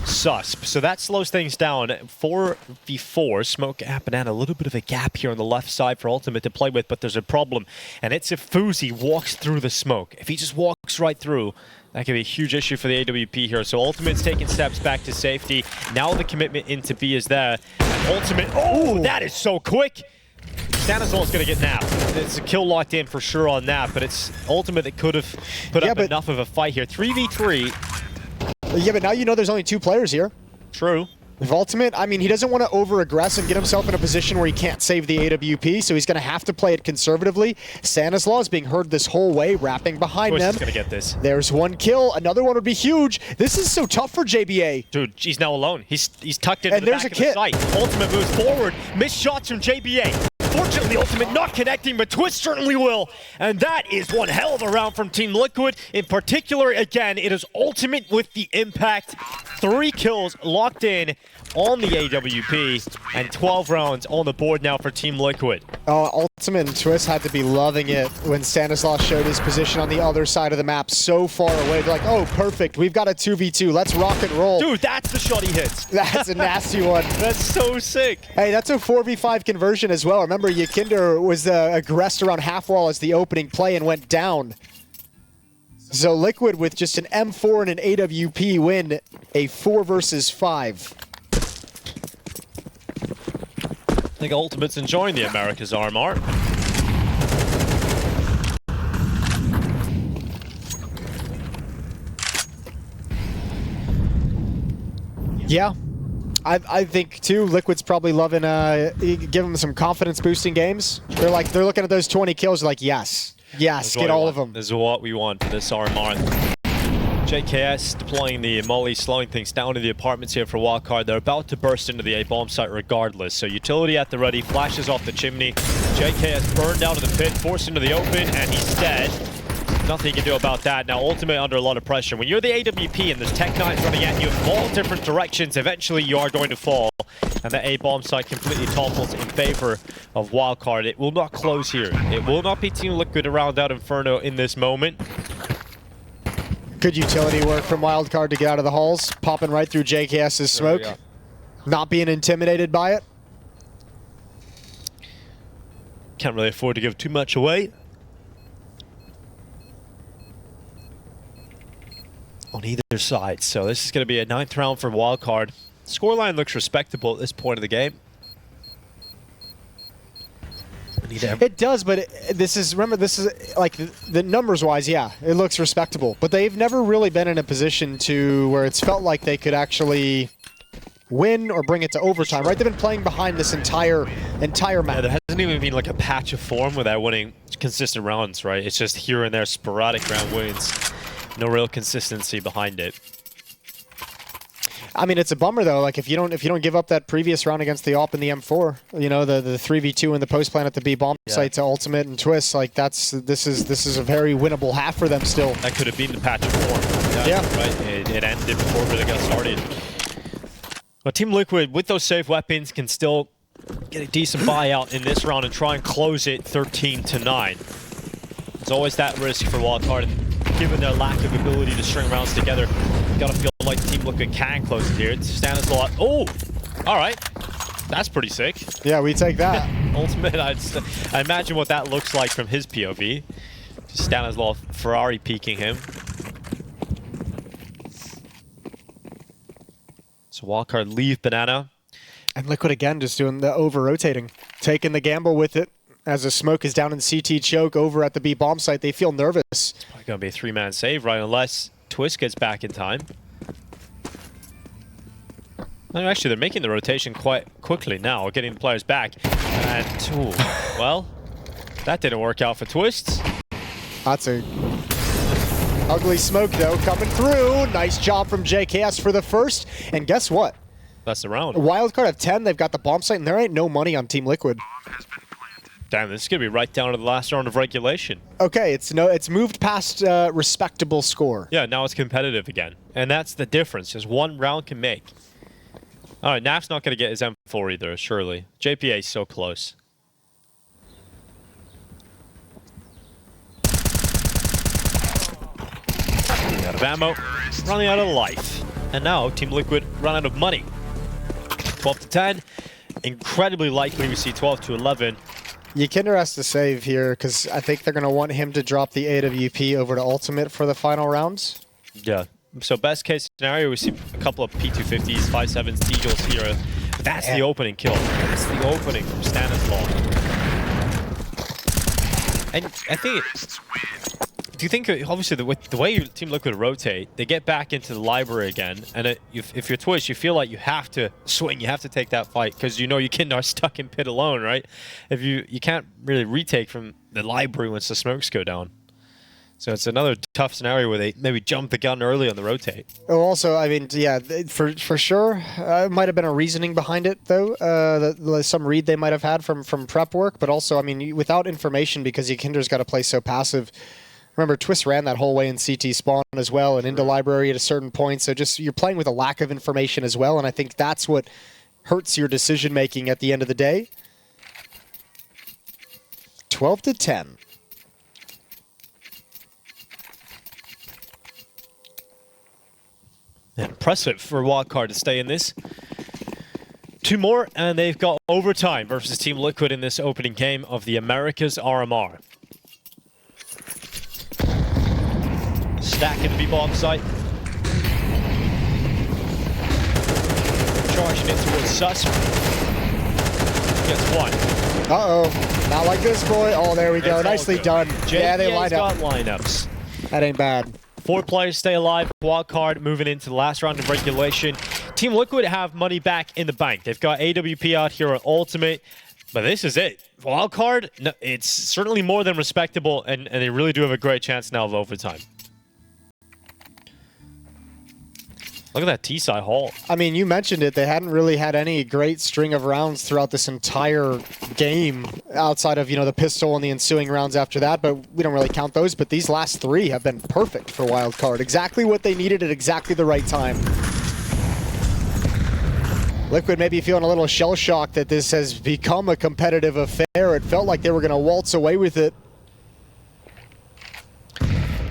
Susp. So that slows things down. 4v4. Smoke happened at a little bit of a gap here on the left side for Ultimate to play with, but there's a problem. And it's if Fuzi walks through the smoke. If he just walks right through, that could be a huge issue for the AWP here. So Ultimate's taking steps back to safety. Now the commitment into B is there. And Ultimate, oh, that is so quick. Stanislaus going to get napped. It's a kill locked in for sure on that, but it's Ultimate that could have put up enough of a fight here. 3v3. Yeah, but now you know there's only 2 players here. True. With Ultimate, I mean, he doesn't want to over-aggress and get himself in a position where he can't save the AWP, so he's going to have to play it conservatively. Stanislaus being heard this whole way, wrapping behind them. He's going to get this. There's 1 kill. Another one would be huge. This is so tough for JBA. Dude, he's now alone. He's tucked into the back of the site. Ultimate moves forward. Missed shots from JBA. Fortunately, Ultimate not connecting, but Twist certainly will. And that is one hell of a round from Team Liquid. In particular, again, it is Ultimate with the impact. 3 kills locked in on the AWP, and 12 rounds on the board now for Team Liquid. Oh, Ultimate and Twist had to be loving it when Stanislaus showed his position on the other side of the map so far away. They're like, oh, perfect. We've got a 2v2. Let's rock and roll. Dude, that's the shot he hits. That's a nasty one. That's so sick. Hey, that's a 4v5 conversion as well. Remember, Yakinder was aggressed around half wall as the opening play and went down. So Liquid with just an M4 and an AWP win, a 4 versus 5. I think Ultimate's enjoying the Americas RMR. Yeah, I think too. Liquid's probably loving give them some confidence boosting games. They're looking at those 20 kills, like yes, get all of them. This is what we want for this RMR. JKS deploying the molly, slowing things down in the apartments here for Wildcard. They're about to burst into the A bomb site regardless. So utility at the ready, flashes off the chimney. JKS burned down to the pit, forced into the open, and he's dead. Nothing you can do about that. Now, Ultimate under a lot of pressure. When you're the AWP and there's Tech 9 running at you in all different directions, eventually you are going to fall. And the A bomb site completely topples in favor of Wildcard. It will not close here. It will not be Team Liquid to round out Inferno in this moment. Good utility work from Wildcard to get out of the halls, popping right through JKS's smoke, not being intimidated by it. Can't really afford to give too much away on either side. So this is going to be a 9th round for Wildcard. Scoreline looks respectable at this point of the game. It does, but this is like the numbers-wise, yeah, it looks respectable. But they've never really been in a position to where it's felt like they could actually win or bring it to overtime, right? They've been playing behind this entire map. Yeah, there hasn't even been like a patch of form without winning consistent rounds, right? It's just here and there sporadic round wins. No real consistency behind it. I mean, it's a bummer though. Like if you don't give up that previous round against the AWP and the M4, you know, the 3v2 in the post plan at the B bomb site to Ultimate and Twist, like this is a very winnable half for them still. That could have been the patch of form. Yeah. Right. It ended before it really got started. But Team Liquid with those safe weapons can still get a decent buyout in this round and try and close it 13-9. There's always that risk for Wildcard, given their lack of ability to string rounds together. Gotta feel like Team Liquid can close it here. It's Stanislaus. Oh, all right. That's pretty sick. Yeah, we take that. Ultimate, I imagine what that looks like from his POV. Just Stanislaus Ferrari peeking him. So Wildcard leave Banana. And Liquid again just doing the over-rotating. Taking the gamble with it. As the smoke is down in CT choke over at the B bomb site, they feel nervous. It's probably going to be a 3-man save, right? Unless Twist gets back in time. No, actually, they're making the rotation quite quickly now, getting the players back. And, ooh, well, that didn't work out for Twist. That's a ugly smoke, though, coming through. Nice job from JKS for the first. And guess what? That's the round. Wildcard have 10. They've got the bomb site, and there ain't no money on Team Liquid. Damn, this is going to be right down to the last round of regulation. Okay, it's moved past respectable score. Yeah, now it's competitive again. And that's the difference, just one round can make. All right, Naf's not going to get his M4 either, surely. JPA is so close. Running out of ammo, running out of life. And now Team Liquid run out of money. 12-10. Incredibly likely we see 12-11. Yakinder has to save here because I think they're going to want him to drop the AWP over to Ultimate for the final rounds. Yeah. So best case scenario, we see a couple of P250s, 5.7s, Deagles here. But that's the opening kill. That's the opening from Stanislaus. And I think, do you think, obviously, with the way your Team Liquid rotate, they get back into the library again, and if you're Twitch, you feel like you have to swing, you have to take that fight, because you know you are stuck in pit alone, right? If you can't really retake from the library once the smokes go down. So it's another tough scenario where they maybe jump the gun early on the rotate. Oh, also, I mean, yeah, for sure, might have been a reasoning behind it, though. Some read they might have had from prep work, but also, I mean, without information, because Yakinder's got to play so passive. Remember, Twist ran that whole way in CT spawn as well, and into library at a certain point. So just you're playing with a lack of information as well, and I think that's what hurts your decision making at the end of the day. 12-10. Impressive for Wildcard to stay in this. 2 more, and they've got overtime versus Team Liquid in this opening game of the Americas RMR. Stack in the B-bomb site. Charging in towards Sus. Gets one. Uh-oh. Not like this, boy. Oh, there we go. Nicely done. Yeah, they line up. got lineups. That ain't bad. 4 players stay alive. Wildcard moving into the last round of regulation. Team Liquid have money back in the bank. They've got AWP out here on Ultimate, but this is it. Wildcard, no, it's certainly more than respectable, and they really do have a great chance now of overtime. Look at that T-side haul. I mean, you mentioned it. They hadn't really had any great string of rounds throughout this entire game outside of, the pistol and the ensuing rounds after that, but we don't really count those. But these last 3 have been perfect for Wildcard. Exactly what they needed at exactly the right time. Liquid may be feeling a little shell-shocked that this has become a competitive affair. It felt like they were going to waltz away with it.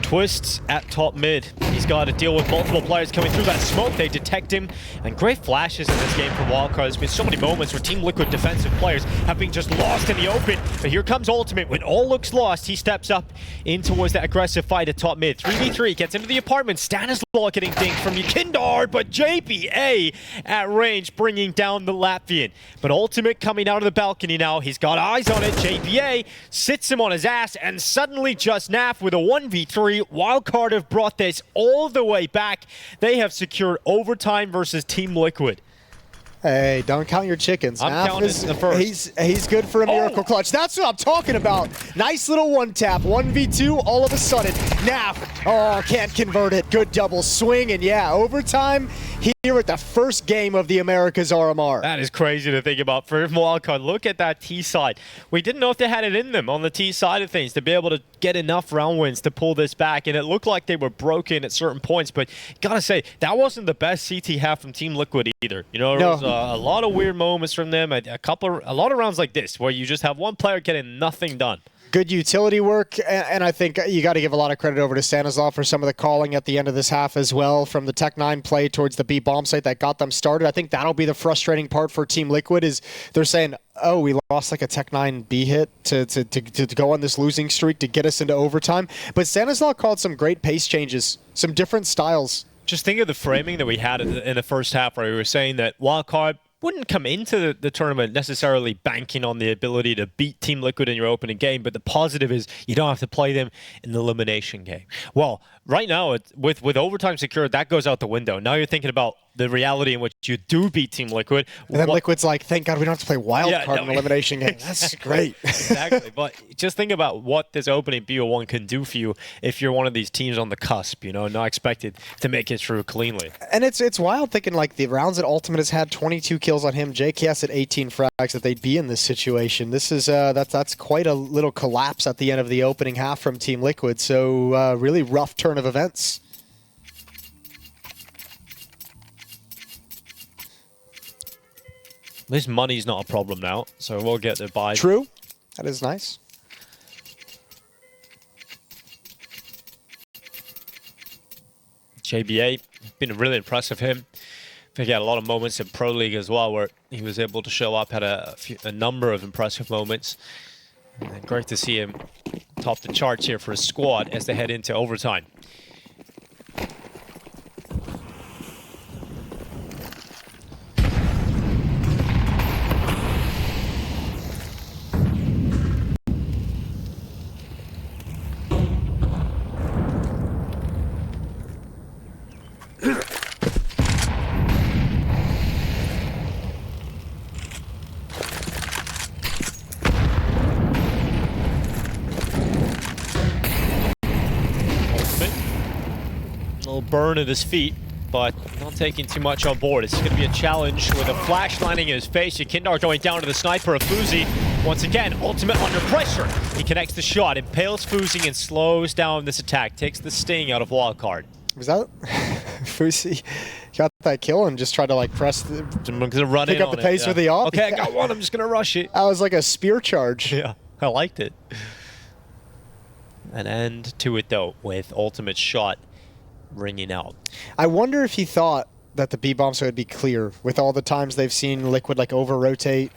Twists at top mid. He's got to deal with multiple players coming through that smoke. They detect him, and great flashes in this game for Wildcard. There's been so many moments where Team Liquid defensive players have been just lost in the open, but here comes Ultimate. When all looks lost, he steps up in towards that aggressive fight at top mid. 3v3, gets into the apartment. Stanislaw getting dinked from Yakindar, but JBA at range bringing down the Latvian. But Ultimate coming out of the balcony now. He's got eyes on it. JBA sits him on his ass, and suddenly just Naf with a 1v3. Wildcard have brought this all the way back. They have secured overtime versus Team Liquid. Hey, don't count your chickens. I'm counting the first. He's good for a miracle clutch. That's what I'm talking about. Nice little one tap. 1v2, all of a sudden. Naf, can't convert it. Good double swing, and yeah, overtime here at the first game of the Americas RMR. That is crazy to think about for Wildcard. Look at that T side. We didn't know if they had it in them on the T side of things to be able to get enough round wins to pull this back, and it looked like they were broken at certain points, but gotta say, that wasn't the best CT half from Team Liquid either. There was a lot of weird moments from them, a lot of rounds like this where you just have one player getting nothing done. Good utility work, and I think you got to give a lot of credit over to Stanislaw for some of the calling at the end of this half as well, from the Tech-9 play towards the B-bomb site that got them started. I think that'll be the frustrating part for Team Liquid, is they're saying, oh, we lost like a Tech-9 B hit to go on this losing streak to get us into overtime. But Stanislaw called some great pace changes, some different styles. Just think of the framing that we had in the first half, where we were saying that Wildcard wouldn't come into the tournament necessarily banking on the ability to beat Team Liquid in your opening game, but the positive is you don't have to play them in the elimination game. Well, right now, with overtime secured, that goes out the window. Now you're thinking about the reality in which you do beat Team Liquid. And then Liquid's like, thank God we don't have to play Wildcard in elimination games. That's great. Exactly. But just think about what this opening BO1 can do for you if you're one of these teams on the cusp, not expected to make it through cleanly. And it's wild thinking like the rounds that Ultimate has had 22 kills on him, JKS at 18 frags, that they'd be in this situation. This is that's quite a little collapse at the end of the opening half from Team Liquid. So really rough turn of events. This money's not a problem now, so we'll get the buy. True. That is nice. JBA, been really impressive him. I think he had a lot of moments in Pro League as well where he was able to show up, had a number of impressive moments. And great to see him top the charts here for his squad as they head into overtime. Burn at his feet, but not taking too much on board. It's going to be a challenge with a flash landing in his face. Yakindar going down to the sniper of Fuzi. Once again, Ultimate under pressure. He connects the shot, impales Fuzi and slows down this attack. Takes the sting out of Wildcard. Was that Fuzi got that kill and just tried to like press pick up the pace with the op? Okay, I got one. I'm just going to rush it. That was like a spear charge. Yeah. I liked it. An end to it, though, with ultimate shot ringing out. I wonder if he thought that the B-bombs would be clear with all the times they've seen Liquid like over-rotate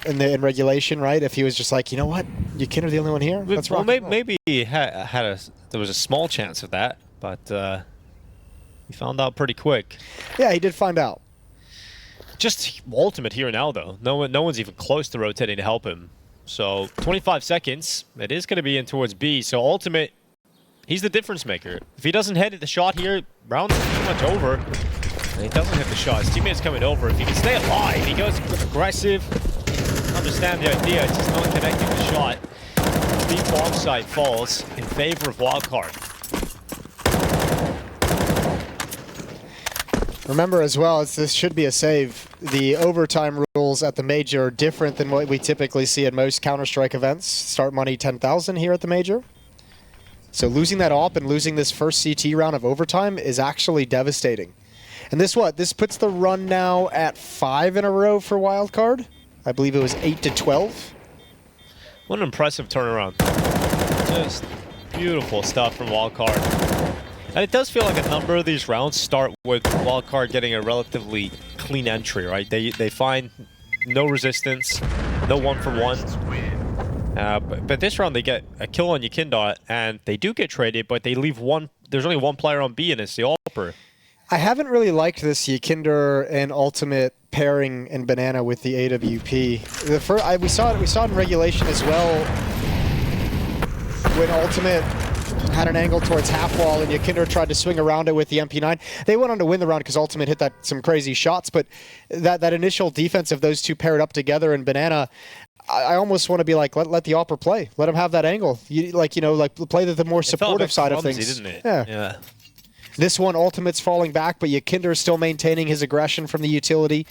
in regulation, right? If he was just like, you know what, you kid are the only one here. Let's rock. Well, maybe he there was a small chance of that, but he found out pretty quick. Yeah, he did find out. Just ultimate here now, though. No one's even close to rotating to help him. So 25 seconds. It is going to be in towards B. So ultimate, he's the difference maker. If he doesn't hit the shot here, round's pretty much over. And he doesn't hit the shot. His teammate's coming over. If he can stay alive, he goes aggressive. Understand the idea. It's just not connecting the shot. The bomb site falls in favor of Wildcard. Remember as well, this should be a save. The overtime rules at the Major are different than what we typically see at most Counter-Strike events. Start money 10,000 here at the Major. So losing that AWP and losing this first CT round of overtime is actually devastating. And this puts the run now at 5 in a row for Wildcard. I believe it was 8 to 12. What an impressive turnaround. Just beautiful stuff from Wildcard. And it does feel like a number of these rounds start with Wildcard getting a relatively clean entry, right? They find no resistance, no 1-for-1. But this round they get a kill on Yekindar, and they do get traded, but they leave one. There's only one player on B, and it's the AWPer. I haven't really liked this Yekindar and Ultimate pairing in Banana with the AWP. We saw it in regulation as well when Ultimate had an angle towards half wall and Yekindar tried to swing around it with the MP9. They went on to win the round because Ultimate hit some crazy shots, but that initial defense of those two paired up together in Banana, I almost want to be like, let the AWPer play. Let him have that angle. Play the more supportive side of things. Didn't it? Yeah. This one, Ultimate's falling back, but Yekindar is still maintaining his aggression from the utility.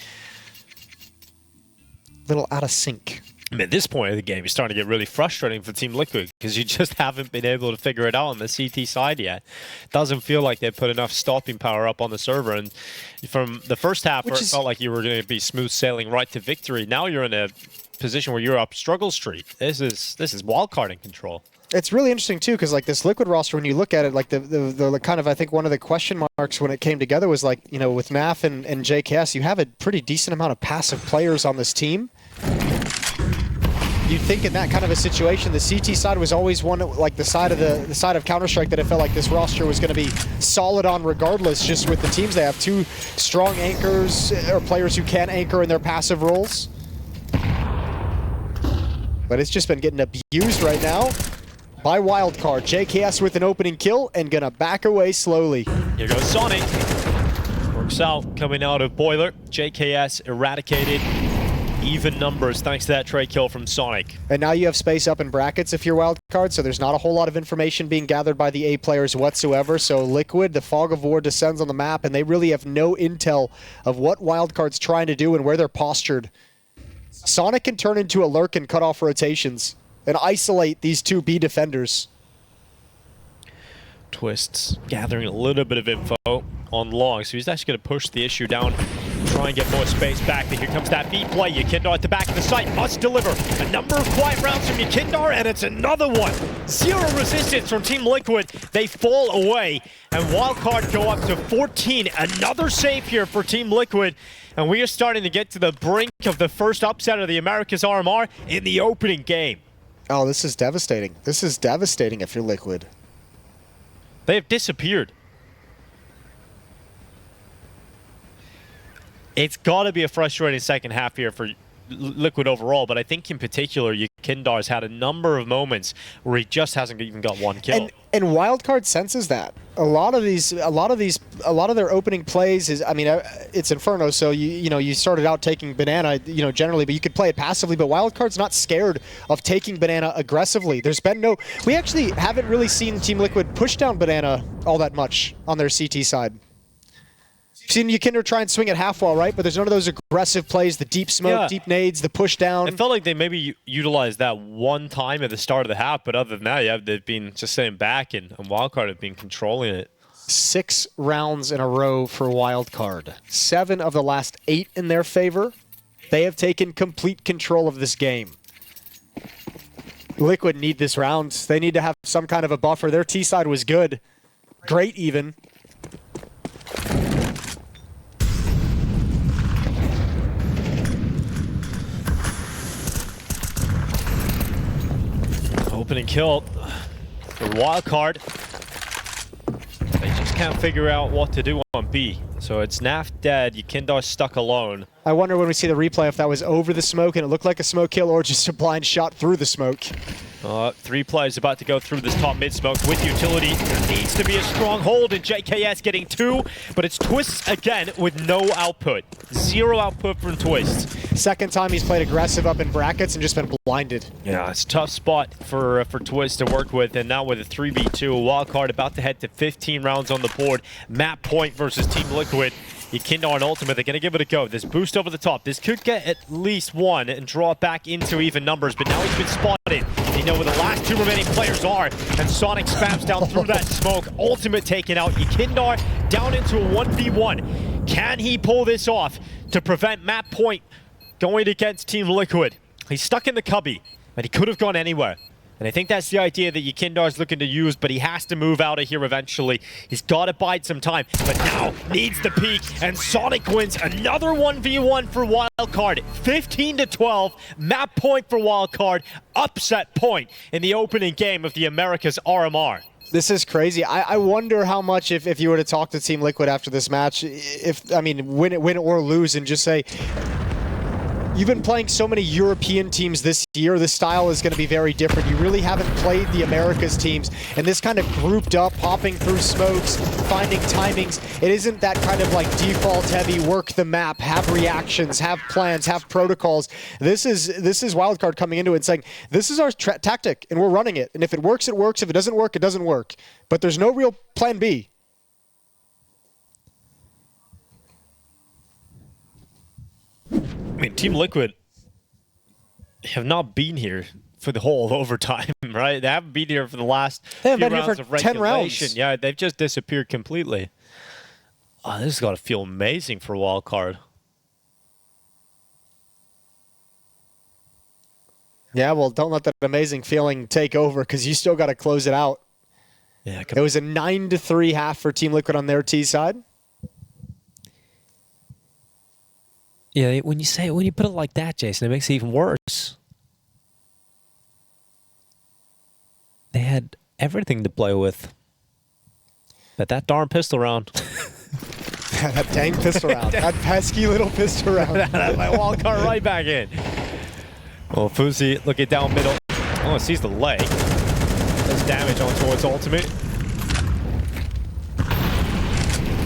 Little out of sync. I mean, at this point of the game, it's starting to get really frustrating for Team Liquid because you just haven't been able to figure it out on the CT side yet. It doesn't feel like they've put enough stopping power up on the server. And from the first half, where it felt like you were going to be smooth sailing right to victory, now you're in a position where you're up struggle street. This is Wildcard in control. It's really interesting too, because like this Liquid roster, when you look at it, like the kind of, I think one of the question marks when it came together was like, you know, with MAF and JKS, you have a pretty decent amount of passive players on this team. You'd think in that kind of a situation, the CT side was always one, like the side of Counter-Strike that it felt like this roster was going to be solid on regardless, just with the teams. They have two strong anchors, or players who can anchor in their passive roles. But it's just been getting abused right now by Wildcard. JKS with an opening kill and gonna back away slowly. Here goes Sonic. Works out coming out of Boiler. JKS eradicated. Even numbers thanks to that trade kill from Sonic. And now you have space up in brackets if you're Wildcard, so there's not a whole lot of information being gathered by the A players whatsoever. So Liquid, the fog of war descends on the map, and they really have no intel of what Wildcard's trying to do and where they're postured. Sonic can turn into a lurk and cut off rotations and isolate these two B defenders. Twists gathering a little bit of info on Long, so he's actually going to push the issue down, try and get more space back. But here comes that B play. Yekindar at the back of the site must deliver a number of quiet rounds from Yekindar, and it's another one. Zero resistance from Team Liquid. They fall away, and Wildcard go up to 14. Another save here for Team Liquid, and we are starting to get to the brink of the first upset of the Americas RMR in the opening game. Oh, this is devastating. This is devastating if you're Liquid. They have disappeared. It's got to be a frustrating second half here for Liquid overall, but I think in particular, Yekindar's had a number of moments where he just hasn't even got one kill. And Wildcard senses that. A lot of their opening plays is, I mean, it's Inferno, so you started out taking Banana, generally, but you could play it passively. But Wildcard's not scared of taking Banana aggressively. We actually haven't really seen Team Liquid push down Banana all that much on their CT side. You've seen Yekindar try and swing at half wall, right? But there's none of those aggressive plays, the deep smoke, deep nades, the push down. It felt like they maybe utilized that one time at the start of the half, but other than that, they've been just sitting back, and Wildcard have been controlling it. 6 rounds in a row for Wildcard. 7 of the last 8 in their favor. They have taken complete control of this game. Liquid need this round. They need to have some kind of a buffer. Their T side was good. Great even. Opening kill for Wildcard. They just can't figure out what to do on B. So it's Naf dead, Yukindar stuck alone. I wonder when we see the replay if that was over the smoke and it looked like a smoke kill or just a blind shot through the smoke. 3 players about to go through this top mid smoke with utility. There needs to be a strong hold, and JKS getting 2, but it's Twists again with no output. 0 output from Twists. Second time he's played aggressive up in brackets and just been blinded. Yeah, it's a tough spot for Twist to work with, and now with a 3v2, Wildcard about to head to 15 rounds on the board. Map point versus Team Liquid. Yukindar and Ultimate, they're going to give it a go. This boost over the top. This could get at least 1 and draw it back into even numbers, but now he's been spotted. They know where the last 2 remaining players are, and Sonic spams down through that smoke. Ultimate taken out. Yukindar down into a 1v1. Can he pull this off to prevent map point going against Team Liquid? He's stuck in the cubby, but he could have gone anywhere. And I think that's the idea that Yukindar's looking to use, but he has to move out of here eventually. He's got to bide some time, but now needs the peak, and Sonic wins another 1v1 for Wildcard. 15-12, map point for Wildcard, upset point in the opening game of the Americas RMR. This is crazy. I wonder how much if you were to talk to Team Liquid after this match, win or lose, and just say, you've been playing so many European teams this year. This style is going to be very different. You really haven't played the Americas teams, and this kind of grouped up, hopping through smokes, finding timings. It isn't that kind of like default heavy, work the map, have reactions, have plans, have protocols. This is Wildcard coming into it and saying, this is our tactic, and we're running it. And if it works, it works. If it doesn't work, it doesn't work. But there's no real plan B. I mean, Team Liquid have not been here for the whole overtime, right? They haven't been here for the last few rounds of regulation. 10 rounds. Yeah, they've just disappeared completely. Oh, this has got to feel amazing for Wildcard. Yeah, well, don't let that amazing feeling take over, because you still got to close it out. Yeah, it was a 9-3 half for Team Liquid on their T side. Yeah, when you put it like that, Jason, it makes it even worse. They had everything to play with. But that darn pistol round. That dang pistol round. That pesky little pistol round. That Wildcard right back in. Well, Fuzi looking down middle. Oh, it sees the leg. Does damage on towards Ultimate.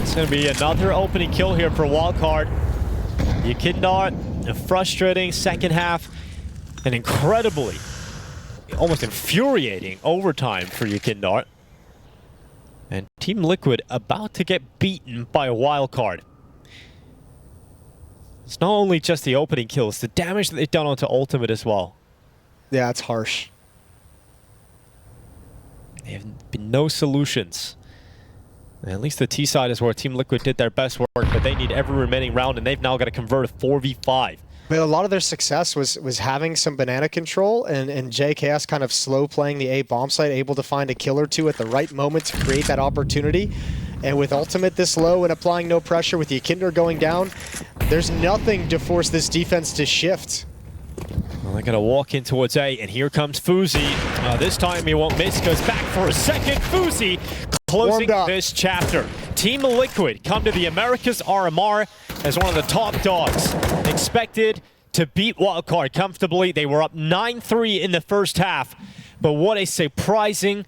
It's going to be another opening kill here for Wildcard. Yukindar, a frustrating second half, an incredibly, almost infuriating overtime for Yukindar. And Team Liquid about to get beaten by a Wildcard. It's not only just the opening kill, it's the damage that they've done onto Ultimate as well. Yeah, it's harsh. There have been no solutions. At least the T side is where Team Liquid did their best work, but they need every remaining round, and they've now got to convert a 4v5. But a lot of their success was having some banana control and JKS kind of slow playing the A bomb site, able to find a kill or two at the right moment to create that opportunity. And with Ultimate this low and applying no pressure, with Yukindar going down, there's nothing to force this defense to shift. Well, they're going to walk in towards A, and here comes Fuzi. This time he won't miss, goes back for a second. Fuzi closing this chapter. Team Liquid come to the Americas RMR as one of the top dogs. Expected to beat Wildcard comfortably. They were up 9-3 in the first half. But what a surprising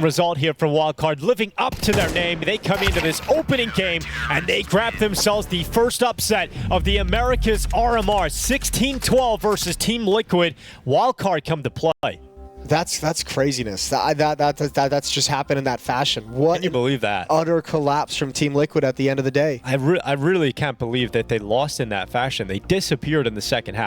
result here from Wildcard. Living up to their name, they come into this opening game and they grab themselves the first upset of the Americas RMR. 16-12 versus Team Liquid. Wildcard come to play. That's craziness. That's just happened in that fashion. What Can you believe that? Utter collapse from Team Liquid at the end of the day. I really can't believe that they lost in that fashion. They disappeared in the second half.